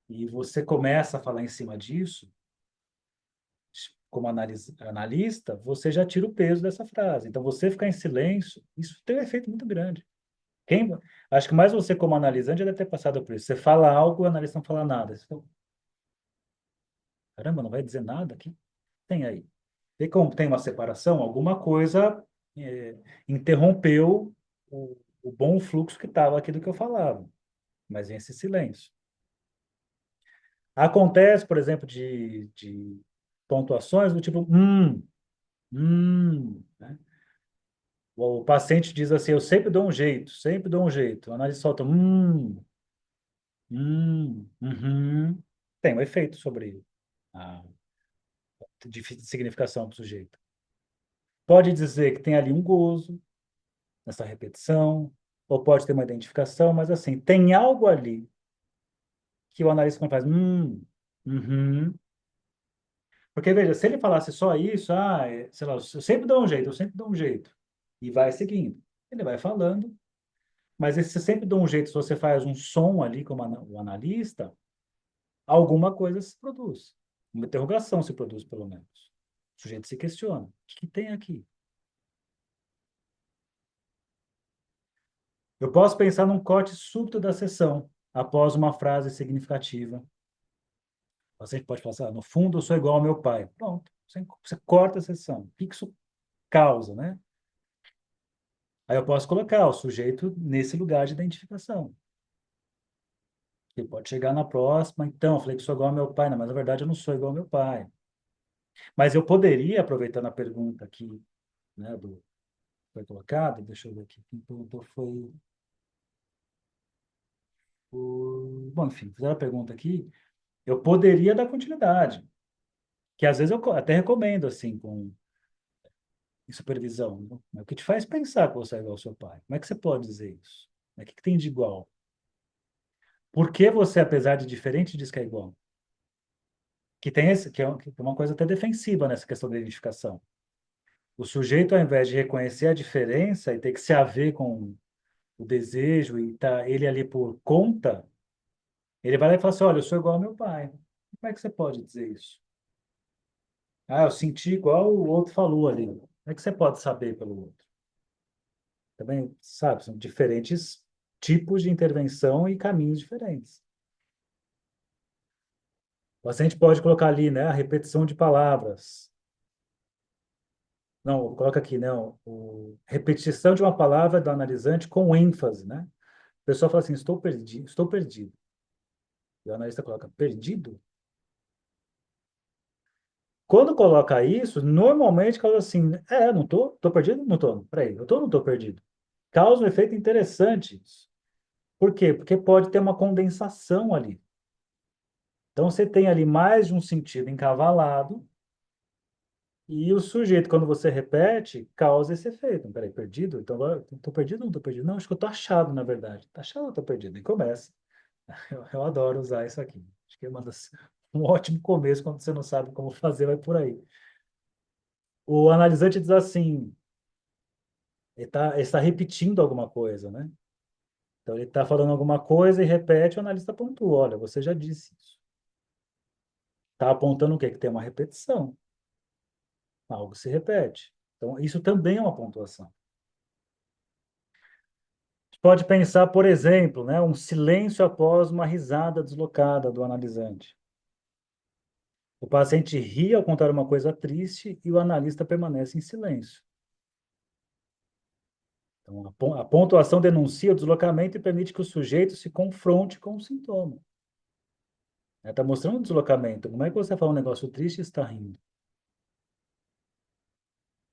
e você começa a falar em cima disso, como analista, você já tira o peso dessa frase. Então, você ficar em silêncio, isso tem um efeito muito grande. Quem, acho que mais você, como analisante, já deve ter passado por isso. Você fala algo, o analista não fala nada. Você fala, caramba, não vai dizer nada aqui? Tem aí. E como tem uma separação, alguma coisa é, interrompeu o bom fluxo que estava aqui do que eu falava. Mas vem esse silêncio. Acontece, por exemplo, de pontuações do tipo, né? O paciente diz assim, eu sempre dou um jeito, sempre dou um jeito. O analista solta, uhum. Tem um efeito sobre a significação do sujeito. Pode dizer que tem ali um gozo nessa repetição, ou pode ter uma identificação, mas assim, tem algo ali que o analista quando faz, uhum. Porque, veja, se ele falasse só isso, sei lá, eu sempre dou um jeito, eu sempre dou um jeito, e vai seguindo. Ele vai falando, mas esse sempre dou um jeito, se você faz um som ali como o analista, alguma coisa se produz. Uma interrogação se produz, pelo menos. O sujeito se questiona. O que tem aqui? Eu posso pensar num corte súbito da sessão, após uma frase significativa. O paciente pode falar assim, no fundo eu sou igual ao meu pai. Pronto, você corta a sessão. O que isso causa, né? Aí eu posso colocar o sujeito nesse lugar de identificação. Ele pode chegar na próxima, então, eu falei que sou igual ao meu pai, não, mas na verdade eu não sou igual ao meu pai. Mas eu poderia, aproveitando a pergunta aqui, né, foi colocada, deixa eu ver aqui, quem perguntou foi Bom, enfim, fizeram a pergunta aqui, eu poderia dar continuidade, que às vezes eu até recomendo, assim, em supervisão, né? O que te faz pensar que você é igual ao seu pai? Como é que você pode dizer isso? O que que tem de igual? Por que você, apesar de diferente, diz que é igual? Que tem que é uma coisa até defensiva nessa questão da identificação. O sujeito, ao invés de reconhecer a diferença e ter que se haver com o desejo e tá ele ali por conta, ele vai lá e fala assim, olha, eu sou igual ao meu pai. Como é que você pode dizer isso? Ah, eu senti igual o outro falou ali. Como é que você pode saber pelo outro? Também, sabe, são diferentes tipos de intervenção e caminhos diferentes. O paciente pode colocar ali, né, a repetição de palavras. Não, coloca aqui, né, repetição de uma palavra do analisante com ênfase, né? O pessoal fala assim, estou perdido, estou perdido. E o analista coloca, perdido? Quando coloca isso, normalmente causa assim, não tô perdido? Não tô. Peraí, eu tô ou não tô perdido? Causa um efeito interessante isso. Por quê? Porque pode ter uma condensação ali. Então você tem ali mais de um sentido encavalado e o sujeito, quando você repete, causa esse efeito. Peraí, perdido? Então agora, tô perdido ou não tô perdido? Não, acho que eu tô achado, na verdade. Tá achado ou tô perdido? E começa. Eu adoro usar isso aqui. Acho que é um ótimo começo quando você não sabe como fazer, vai por aí. O analisante diz assim, ele tá repetindo alguma coisa, né? Então ele está falando alguma coisa e repete, o analista pontua. Olha, você já disse isso. Está apontando o quê? Que tem uma repetição. Algo se repete. Então, isso também é uma pontuação. Pode pensar, por exemplo, né, um silêncio após uma risada deslocada do analisante. O paciente ri ao contar uma coisa triste e o analista permanece em silêncio. Então, a pontuação denuncia o deslocamento e permite que o sujeito se confronte com o sintoma. Está mostrando o deslocamento. Como é que você fala um negócio triste e está rindo?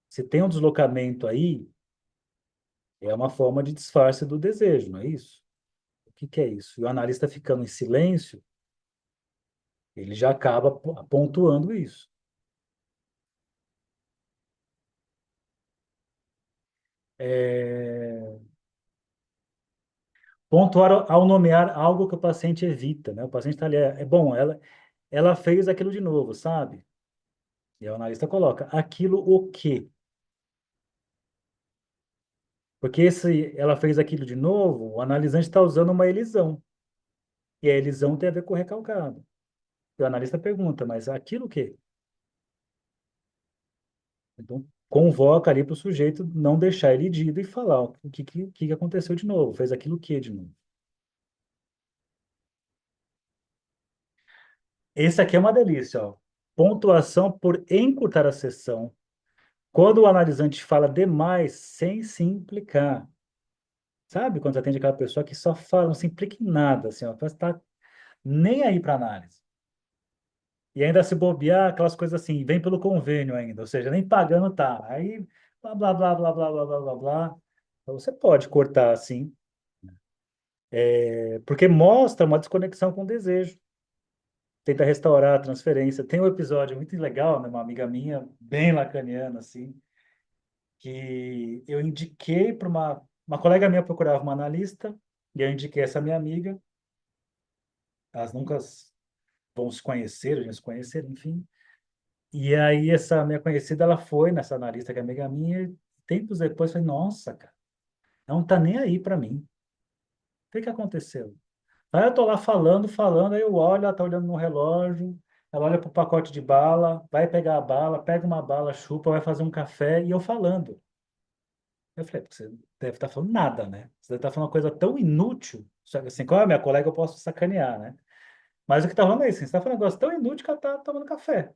Se tem um deslocamento aí, é uma forma de disfarce do desejo, não é isso? O que que é isso? E o analista ficando em silêncio, ele já acaba pontuando isso. É... Pontuar ao nomear algo que o paciente evita, né? O paciente está ali, bom, ela fez aquilo de novo, sabe? E o analista coloca, aquilo o quê? Porque se ela fez aquilo de novo, o analisante está usando uma elisão. E a elisão tem a ver com o recalcado. E o analista pergunta, mas aquilo o quê? Então, convoca ali para o sujeito não deixar ele idido e falar o que aconteceu de novo, fez aquilo que de novo. Esse aqui é uma delícia, ó. Pontuação por encurtar a sessão. Quando o analisante fala demais sem se implicar. Sabe quando você atende aquela pessoa que só fala, não se implica em nada, assim, ó, parece que tá nem aí para análise. E ainda se bobear, aquelas coisas assim, vem pelo convênio ainda, ou seja, nem pagando tá. Aí, blá, blá, blá, blá, blá, blá, blá, blá, blá. Então, você pode cortar assim, porque mostra uma desconexão com o desejo. Tenta restaurar a transferência. Tem um episódio muito legal, né, uma amiga minha, bem lacaniana, assim, que eu indiquei para uma colega minha procurava uma analista, e eu indiquei essa minha amiga. Elas nunca vão se conhecer, a gente se conhecer, enfim. E aí essa minha conhecida, ela foi nessa analista que é amiga minha, e tempos depois, falei, nossa, cara, não tá nem aí para mim. O que que aconteceu? Aí eu tô lá falando, falando, aí eu olho, ela tá olhando no relógio, ela olha pro pacote de bala, vai pegar a bala, pega uma bala, chupa, vai fazer um café, e eu falando. Eu falei, você deve estar falando nada, né? Você deve estar falando uma coisa tão inútil. Só que assim, como é minha colega, eu posso sacanear, né? Mas o que tá falando é isso, assim, você tá falando um negócio tão inútil que ela tá tomando café.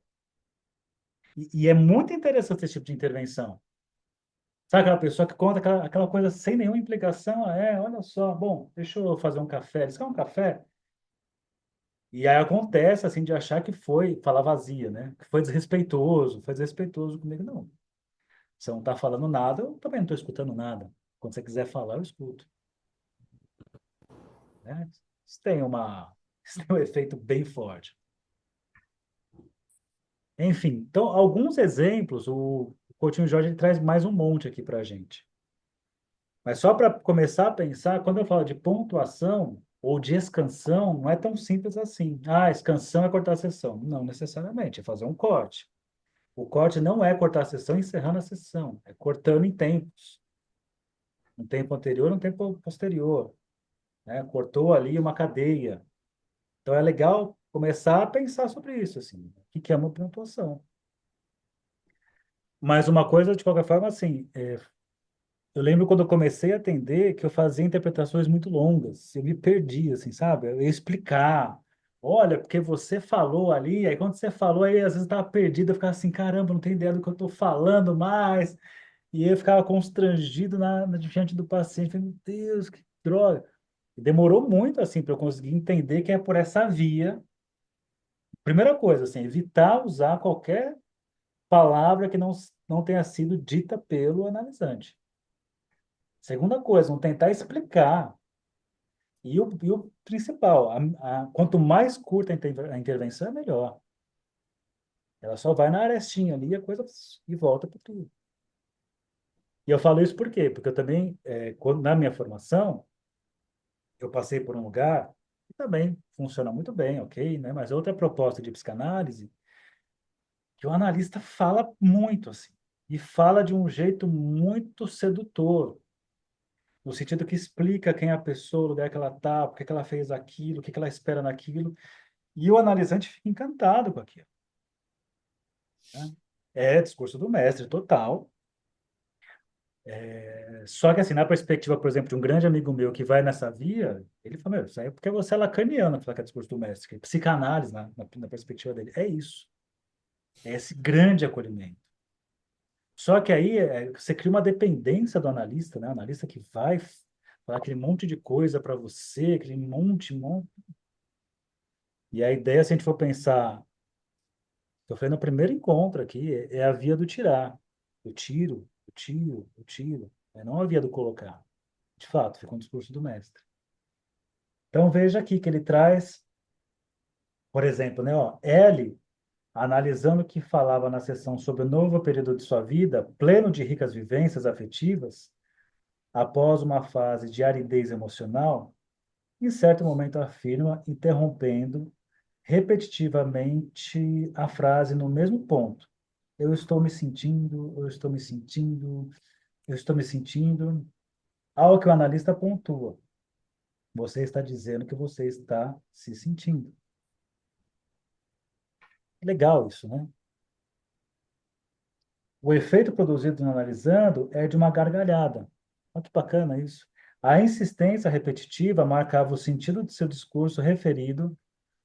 E é muito interessante esse tipo de intervenção. Sabe aquela pessoa que conta aquela coisa sem nenhuma implicação? Olha só, bom, deixa eu fazer um café. Eles querem um café? E aí acontece, assim, de achar que foi falar vazia, né? Que foi desrespeitoso comigo. Não, você não está falando nada, eu também não estou escutando nada. Quando você quiser falar, eu escuto, né? Isso tem isso tem um efeito bem forte. Enfim, então, alguns exemplos, o Coutinho Jorge ele traz mais um monte aqui para a gente. Mas só para começar a pensar, quando eu falo de pontuação ou de escansão, não é tão simples assim. Ah, escansão é cortar a sessão. Não necessariamente, é fazer um corte. O corte não é cortar a sessão e encerrando a sessão, é cortando em tempos. Um tempo anterior, um tempo posterior. Né? Cortou ali uma cadeia. Então é legal começar a pensar sobre isso, assim. O que é uma pontuação? Mas uma coisa, de qualquer forma, assim, eu lembro quando eu comecei a atender que eu fazia interpretações muito longas. Eu me perdia, assim, sabe? Eu ia explicar. Olha, porque você falou ali, aí quando você falou, aí às vezes eu estava perdido, eu ficava assim, caramba, não tenho ideia do que eu estou falando mais. E eu ficava constrangido diante do paciente. Falei, meu Deus, que droga. E demorou muito, assim, para eu conseguir entender que é por essa via. Primeira coisa, assim, evitar usar qualquer palavra que não tenha sido dita pelo analisante. Segunda coisa, não tentar explicar. E o principal, quanto mais curta a intervenção, é melhor. Ela só vai na arestinha ali e volta para tudo. E eu falo isso por quê? Porque eu também, na minha formação, eu passei por um lugar que também funciona muito bem, ok, né? Mas outra proposta de psicanálise, que o analista fala muito, assim, e fala de um jeito muito sedutor, no sentido que explica quem é a pessoa, o lugar que ela está, por que ela fez aquilo, o que ela espera naquilo, e o analisante fica encantado com aquilo, né? É discurso do mestre total. Só que, assim, na perspectiva, por exemplo, de um grande amigo meu que vai nessa via, ele fala, meu, isso aí é porque você é lacaniano, falar que é discurso do mestre, que é psicanálise, na perspectiva dele. É isso. É esse grande acolhimento. Só que aí você cria uma dependência do analista, né? O analista que vai falar aquele monte de coisa para você, aquele monte. E a ideia, se a gente for pensar, eu falei no primeiro encontro aqui, é a via do tirar. Eu tiro, eu tiro, eu tiro. É não a via do colocar. De fato, fica um discurso do mestre. Então veja aqui que ele traz, por exemplo, né, ó, L, analisando o que falava na sessão sobre o novo período de sua vida, pleno de ricas vivências afetivas, após uma fase de aridez emocional, em certo momento afirma, interrompendo repetitivamente a frase no mesmo ponto. Eu estou me sentindo, eu estou me sentindo, eu estou me sentindo. Ao que o analista pontua. Você está dizendo que você está se sentindo. Legal isso, né? O efeito produzido no analisando é de uma gargalhada. Olha que bacana isso. A insistência repetitiva marcava o sentido de seu discurso referido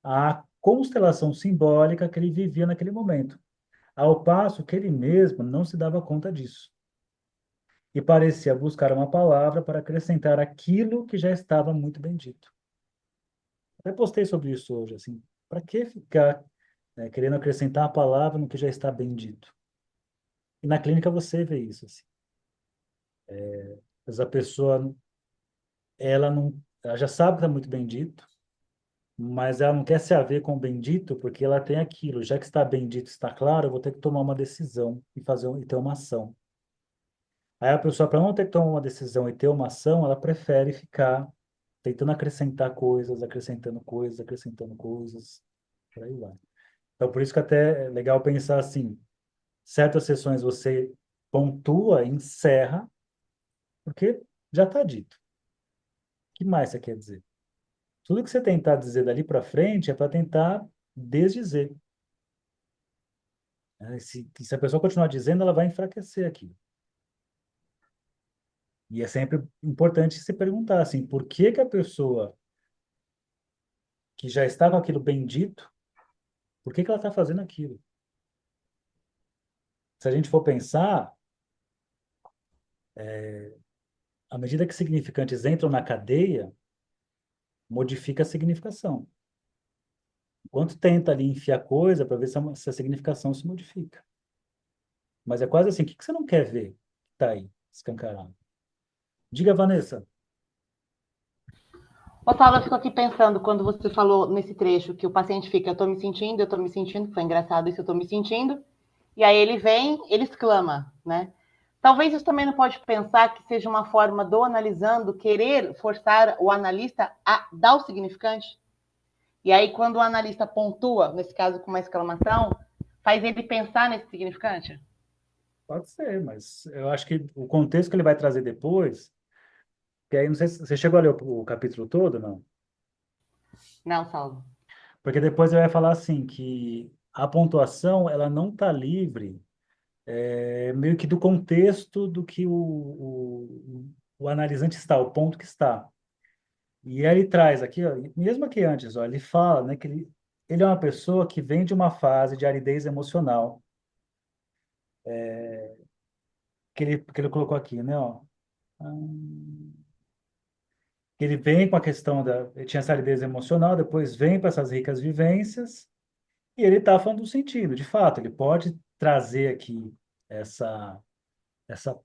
à constelação simbólica que ele vivia naquele momento, ao passo que ele mesmo não se dava conta disso. E parecia buscar uma palavra para acrescentar aquilo que já estava muito bem dito. Até postei sobre isso hoje, assim. Para que ficar, né, querendo acrescentar a palavra no que já está bem dito? E na clínica você vê isso, assim. Mas a pessoa, ela já sabe que está muito bem dito, mas ela não quer se haver com o bendito porque ela tem aquilo. Já que está bendito, está claro, eu vou ter que tomar uma decisão e ter uma ação. Aí a pessoa, para não ter que tomar uma decisão e ter uma ação, ela prefere ficar tentando acrescentar coisas, acrescentando coisas, acrescentando coisas, por aí vai. Então, por isso que até é legal pensar assim, certas sessões você pontua, encerra, porque já está dito. O que mais você quer dizer? Tudo que você tentar dizer dali para frente é para tentar desdizer, né? Se a pessoa continuar dizendo, ela vai enfraquecer aquilo. E é sempre importante se perguntar assim, por que que a pessoa que já está com aquilo bendito, por que que ela está fazendo aquilo? Se a gente for pensar, à medida que significantes entram na cadeia, modifica a significação. Enquanto tenta ali enfiar coisa para ver se a significação se modifica. Mas é quase assim, o que que você não quer ver que está aí, escancarado? Diga, Vanessa. Otávio, eu fico aqui pensando, quando você falou nesse trecho, que o paciente fica, eu tô me sentindo, foi engraçado isso, eu tô me sentindo, e aí ele vem, ele exclama, né? Talvez isso também não pode pensar que seja uma forma do analisando querer forçar o analista a dar o significante. E aí, quando o analista pontua, nesse caso com uma exclamação, faz ele pensar nesse significante? Pode ser, mas eu acho que o contexto que ele vai trazer depois, que aí não sei se você chegou a ler o capítulo todo, não? Não, Saulo. Porque depois ele vai falar assim, que a pontuação, ela não está livre, meio que do contexto do que o analisante está, o ponto que está. E aí ele traz aqui, ó, mesmo aqui antes, ó, ele fala, né, que ele é uma pessoa que vem de uma fase de aridez emocional, que ele colocou aqui, né, ó. Ele vem com a questão ele tinha essa aridez emocional, depois vem para essas ricas vivências, e ele está falando do sentido, de fato, ele pode trazer aqui essa, essa,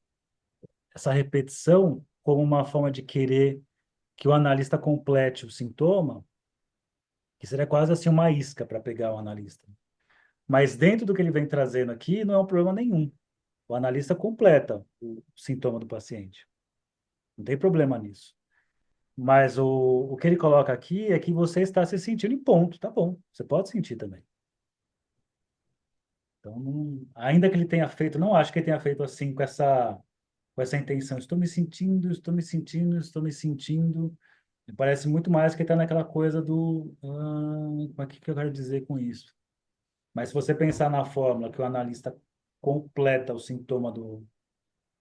essa repetição como uma forma de querer que o analista complete o sintoma, que seria quase assim uma isca para pegar o analista. Mas dentro do que ele vem trazendo aqui, não é um problema nenhum. O analista completa o sintoma do paciente. Não tem problema nisso. Mas o que ele coloca aqui é que você está se sentindo em ponto. Tá bom, você pode sentir também. Então, ainda que ele tenha feito, não acho que ele tenha feito assim com essa intenção. Estou me sentindo, estou me sentindo, estou me sentindo. Me parece muito mais que ele está naquela coisa do. O que eu quero dizer com isso? Mas se você pensar na fórmula que o analista completa o sintoma do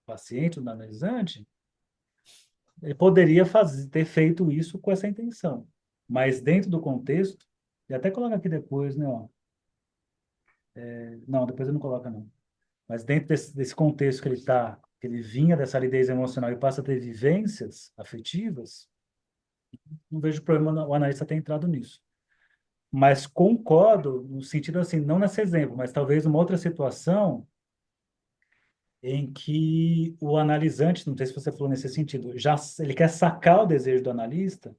paciente, do analisante, ele poderia ter feito isso com essa intenção. Mas dentro do contexto, e até coloca aqui depois, né? Ó, não, depois ele não coloca, não. Mas dentro desse contexto que ele está, que ele vinha dessa aridez emocional e passa a ter vivências afetivas, não vejo problema o analista ter entrado nisso. Mas concordo no sentido assim, não nesse exemplo, mas talvez uma outra situação em que o analisante, não sei se você falou nesse sentido, já ele quer sacar o desejo do analista,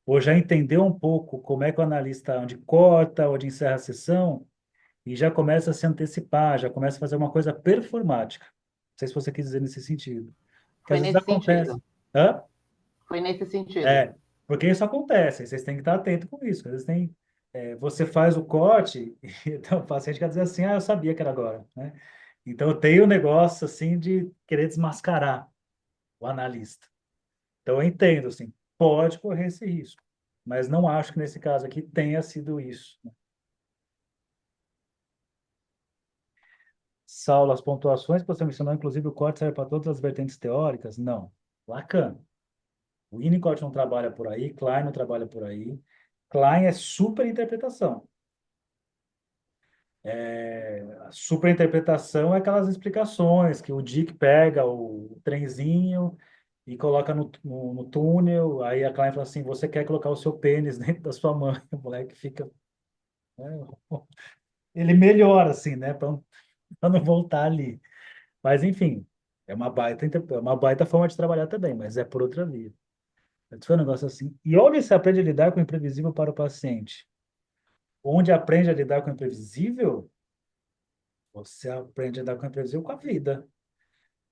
ou já entendeu um pouco como é que o analista, onde corta, onde encerra a sessão, e já começa a se antecipar, já começa a fazer uma coisa performática. Não sei se você quis dizer nesse sentido. Porque Foi às vezes nesse acontece. sentido. Hã? Foi nesse sentido. É, porque isso acontece, vocês têm que estar atento com isso. Às vezes você faz o corte, e então o paciente quer dizer assim, eu sabia que era agora, né? Então tem o negócio assim de querer desmascarar o analista. Então eu entendo, assim, pode correr esse risco, mas não acho que nesse caso aqui tenha sido isso, né? Saulo, as pontuações que você mencionou, inclusive o corte serve para todas as vertentes teóricas? Não. Lacan. O Winnicott não trabalha por aí, Klein não trabalha por aí. Klein é superinterpretação. A superinterpretação é aquelas explicações que o Dick pega o trenzinho e coloca no túnel, aí a Klein fala assim, você quer colocar o seu pênis dentro da sua mãe, o moleque fica, né? Ele melhora assim, né, para não voltar ali. Mas enfim, é uma baita forma de trabalhar também, mas é por outra via. Foi um negócio assim. E onde se aprende a lidar com o imprevisível para o paciente? Onde aprende a lidar com o imprevisível? Você aprende a lidar com o imprevisível com a vida,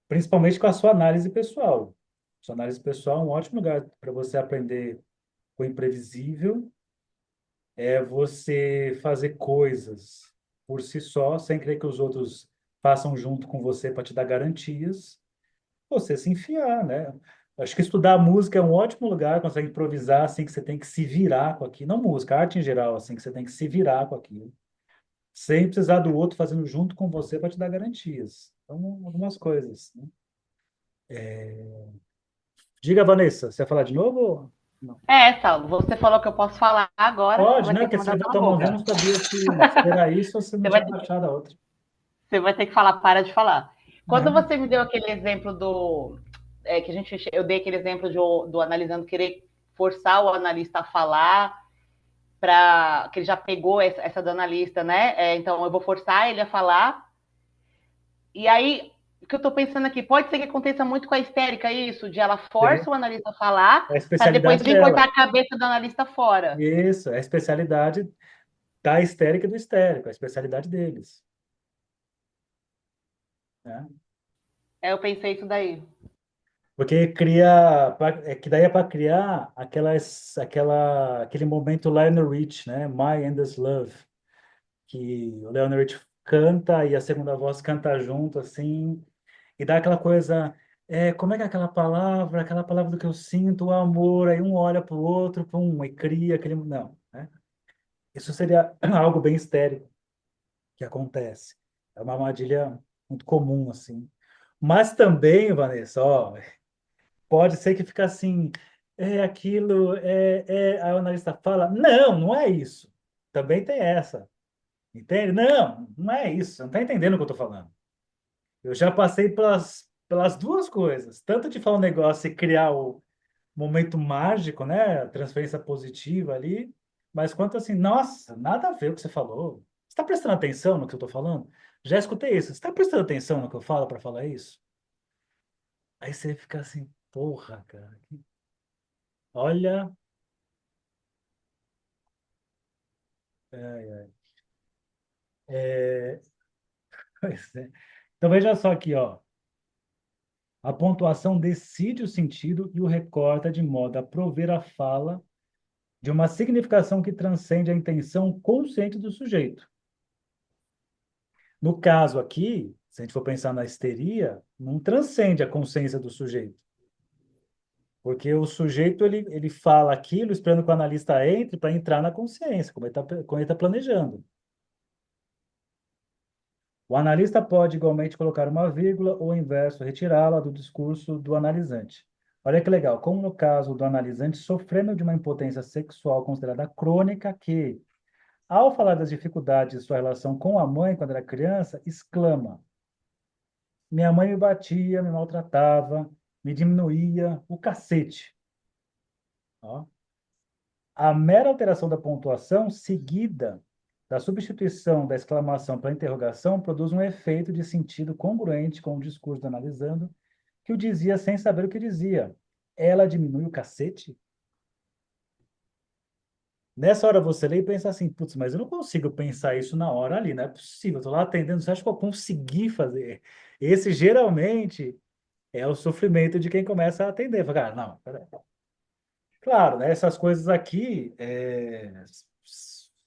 principalmente com a sua análise pessoal. Sua análise pessoal é um ótimo lugar para você aprender com o imprevisível, é você fazer coisas por si só, sem querer que os outros façam junto com você para te dar garantias, você se enfiar, né? Acho que estudar música é um ótimo lugar, consegue improvisar, assim, que você tem que se virar com aquilo. Não música, arte em geral, assim, que você tem que se virar com aquilo. Sem precisar do outro fazendo junto com você para te dar garantias. Então, algumas coisas, né? Diga, Vanessa, você vai falar de novo? Não. Saulo, você falou que eu posso falar agora, você Pode, vai né? ter que Porque você mandar levantou pela a mãozinha, eu boca. não sabia se era isso ou se não Você tinha vai, baixado a outra. você vai ter que falar, para de falar. Quando Não. você me deu aquele exemplo que eu dei aquele exemplo do analisando querer forçar o analista a falar, para que ele já pegou essa do analista, né? Então eu vou forçar ele a falar. E aí, o que eu estou pensando aqui, pode ser que aconteça muito com a histérica isso, de ela força o analista a falar, É a para depois especialidade vir cortar dela. a cabeça do analista fora. Isso, é a especialidade da histérica e do histérico, é a especialidade deles, né? Eu pensei isso daí. Porque cria, é que daí é para criar aquele momento Lionel Rich, né? My Endless Love, que o Lionel Rich canta e a segunda voz canta junto, assim, e dá aquela coisa, como é que é aquela palavra do que eu sinto, o amor, aí um olha para o outro, pum, e cria aquele, não, né? Isso seria algo bem histérico que acontece. É uma armadilha muito comum, assim. Mas também, Vanessa, ó, pode ser que fique assim, aí o analista fala, não, não é isso. Também tem essa, entende? Não, não é isso, você não está entendendo o que eu estou falando. Eu já passei pelas duas coisas, tanto de falar um negócio e criar o momento mágico, né, a transferência positiva ali, mas quanto assim, nossa, nada a ver o que você falou. Você está prestando atenção no que eu estou falando? Já escutei isso. Você está prestando atenção no que eu falo para falar isso? Aí você fica assim, porra, cara. Olha. Ai, ai. É, pois é. Então veja só aqui, ó. A pontuação decide o sentido e o recorta de modo a prover a fala de uma significação que transcende a intenção consciente do sujeito. No caso aqui, se a gente for pensar na histeria, não transcende a consciência do sujeito. Porque o sujeito ele fala aquilo esperando que o analista entre para entrar na consciência, como ele tá planejando. O analista pode igualmente colocar uma vírgula ou o inverso, retirá-la do discurso do analisante. Olha que legal, como no caso do analisante sofrendo de uma impotência sexual considerada crônica, que, ao falar das dificuldades de sua relação com a mãe quando era criança, exclama: minha mãe me batia, me maltratava, me diminuía, o cacete. Ó. A mera alteração da pontuação, seguida da substituição da exclamação pela interrogação, produz um efeito de sentido congruente com o discurso do analisando, que o dizia sem saber o que dizia. Ela diminui o cacete? Nessa hora você lê e pensa assim, putz, mas eu não consigo pensar isso na hora ali, não é possível. Eu estou lá atendendo, você acha que eu consegui fazer? Esse geralmente é o sofrimento de quem começa a atender. Fala, cara, não, peraí. Claro, né? Essas coisas aqui,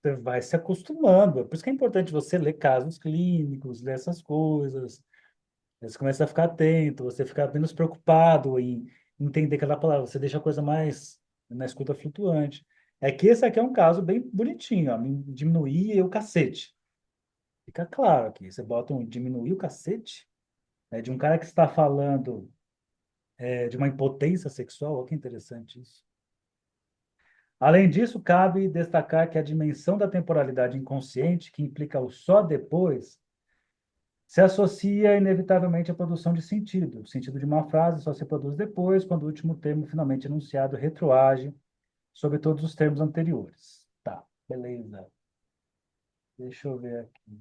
você vai se acostumando. Por isso que é importante você ler casos clínicos, ler essas coisas. Aí você começa a ficar atento, você fica menos preocupado em entender cada palavra. Você deixa a coisa mais na escuta flutuante. É que esse aqui é um caso bem bonitinho, ó. Diminuir o cacete. Fica claro aqui. Você bota um diminuir o cacete, né, de um cara que está falando de uma impotência sexual. Olha que interessante isso. Além disso, cabe destacar que a dimensão da temporalidade inconsciente, que implica o só depois, se associa inevitavelmente à produção de sentido. O sentido de uma frase só se produz depois, quando o último termo finalmente enunciado retroage sobre todos os termos anteriores. Tá, beleza. Deixa eu ver aqui.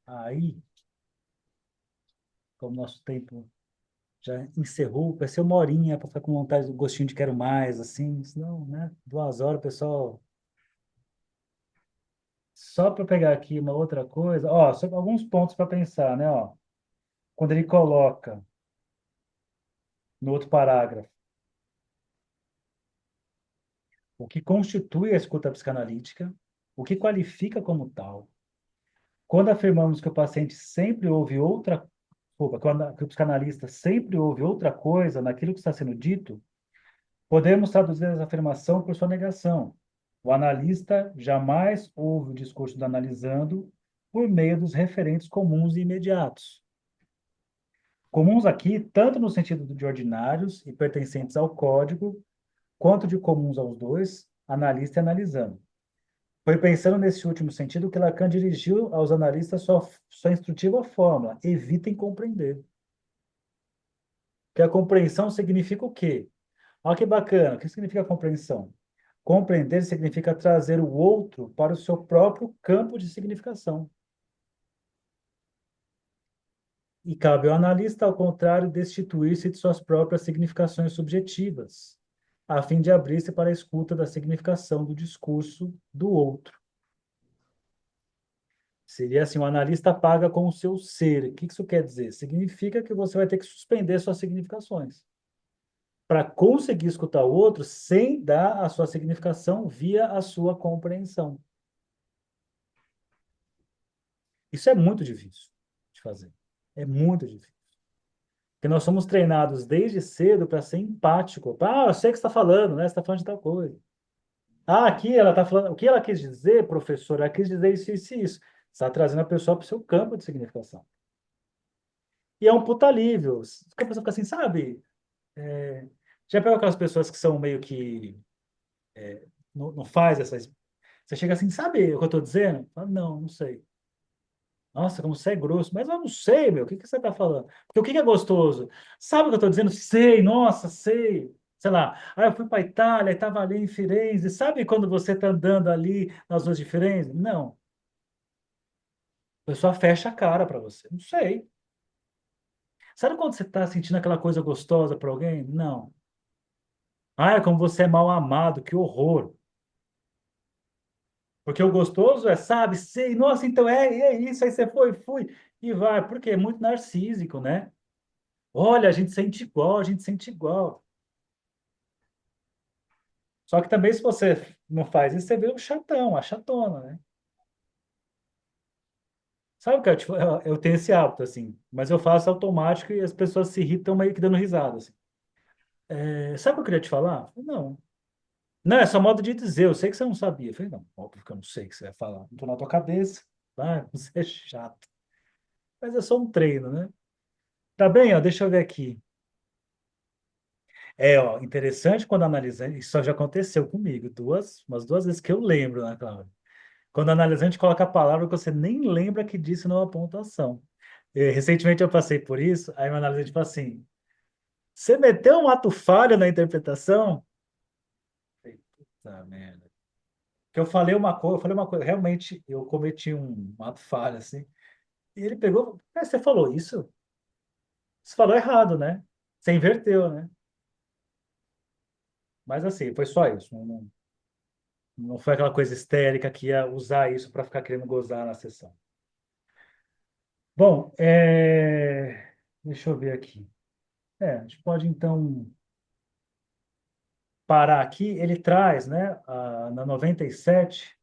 Aí, como nosso tempo já encerrou, vai ser uma horinha para ficar com vontade do gostinho de quero mais, assim, senão, né? 2 horas, pessoal. Só para pegar aqui uma outra coisa, ó, só alguns pontos para pensar, né, ó. Quando ele coloca no outro parágrafo o que constitui a escuta psicanalítica, o que qualifica como tal. Quando afirmamos que o paciente sempre ouve outra, desculpa, que o psicanalista sempre ouve outra coisa naquilo que está sendo dito, podemos traduzir essa afirmação por sua negação. O analista jamais ouve o discurso do analisando por meio dos referentes comuns e imediatos. Comuns aqui, tanto no sentido de ordinários e pertencentes ao código, quanto de comuns aos dois, analista e analisando. Foi pensando nesse último sentido que Lacan dirigiu aos analistas sua instrutiva fórmula: evitem compreender. Porque a compreensão significa o quê? Olha que bacana, o que significa compreensão? Compreender significa trazer o outro para o seu próprio campo de significação. E cabe ao analista, ao contrário, destituir-se de suas próprias significações subjetivas, a fim de abrir-se para a escuta da significação do discurso do outro. Seria assim, o analista paga com o seu ser. O que isso quer dizer? Significa que você vai ter que suspender suas significações para conseguir escutar o outro sem dar a sua significação via a sua compreensão. Isso é muito difícil de fazer. É muito difícil. Porque nós somos treinados desde cedo para ser empático. Ah, eu sei o que você está falando, né? Você está falando de tal coisa. Ah, aqui ela está falando. O que ela quis dizer, professor? Ela quis dizer isso, isso e isso. Você está trazendo a pessoa para o seu campo de significação. E é um puta alívio. A pessoa fica assim, sabe? Já pegou aquelas pessoas que são meio que não faz essas. Você chega assim, sabe o que eu estou dizendo? Fala, não, não sei. Nossa, como você é grosso. Mas eu não sei, meu. O que que você está falando? Porque o que que é gostoso? Sabe o que eu estou dizendo? Sei, nossa, sei. Sei lá. Ah, eu fui para a Itália, estava ali em Firenze. Sabe quando você está andando ali nas ruas de Firenze? Não. A pessoa fecha a cara para você. Não sei. Sabe quando você está sentindo aquela coisa gostosa para alguém? Não. Ah, é como você é mal amado, que horror. Porque o gostoso é, sabe, sei, nossa, então é isso, aí você foi, fui, e vai, porque é muito narcísico, né? Olha, a gente sente igual, a gente sente igual. Só que também, se você não faz isso, você vê o chatão, a chatona, né? Sabe o que eu tenho esse hábito, assim, mas eu faço automático e as pessoas se irritam meio que dando risada, assim. Sabe o que eu queria te falar? Não. Não, é só modo de dizer, eu sei que você não sabia. Eu falei, não, óbvio que eu não sei o que você vai falar. Não tô na tua cabeça. Ah, você é chato. Mas é só um treino, né? Tá bem, ó, deixa eu ver aqui. Ó, interessante quando analisando, isso já aconteceu comigo, umas duas vezes que eu lembro, né, Cláudia? Quando o analisante coloca a palavra que você nem lembra que disse numa pontuação. Recentemente eu passei por isso, aí o analisante falou assim, você meteu um ato falho na interpretação? Eu falei, puta merda. Que eu falei uma coisa, realmente eu cometi um ato falho, assim. E ele pegou, você falou isso? Você falou errado, né? Você inverteu, né? Mas assim, foi só isso. Não foi aquela coisa histérica que ia usar isso para ficar querendo gozar na sessão. Bom, deixa eu ver aqui. A gente pode então parar aqui. Ele traz, né, na 97,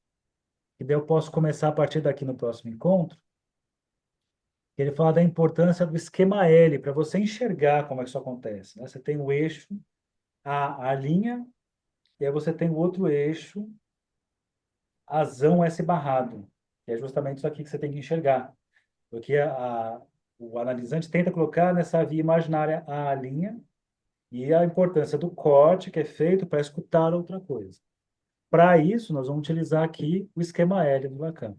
que daí eu posso começar a partir daqui no próximo encontro. Ele fala da importância do esquema L para você enxergar como é que isso acontece, né? Você tem o eixo, a linha, e aí você tem o outro eixo, azão S barrado, que é justamente isso aqui que você tem que enxergar. Porque o analisante tenta colocar nessa via imaginária a linha e a importância do corte que é feito para escutar outra coisa. Para isso, nós vamos utilizar aqui o esquema L do Lacan.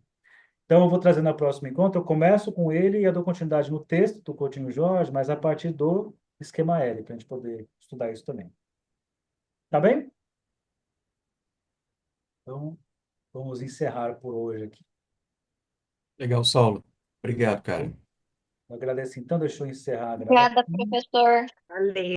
Então, eu vou trazer na próxima encontro, eu começo com ele e eu dou continuidade no texto do Coutinho Jorge, mas a partir do esquema L, para a gente poder estudar isso também. Tá bem? Então, vamos encerrar por hoje aqui. Legal, Saulo. Obrigado, cara. Eu agradeço então, deixa eu encerrar a Obrigada, gravação. professor. Valeu.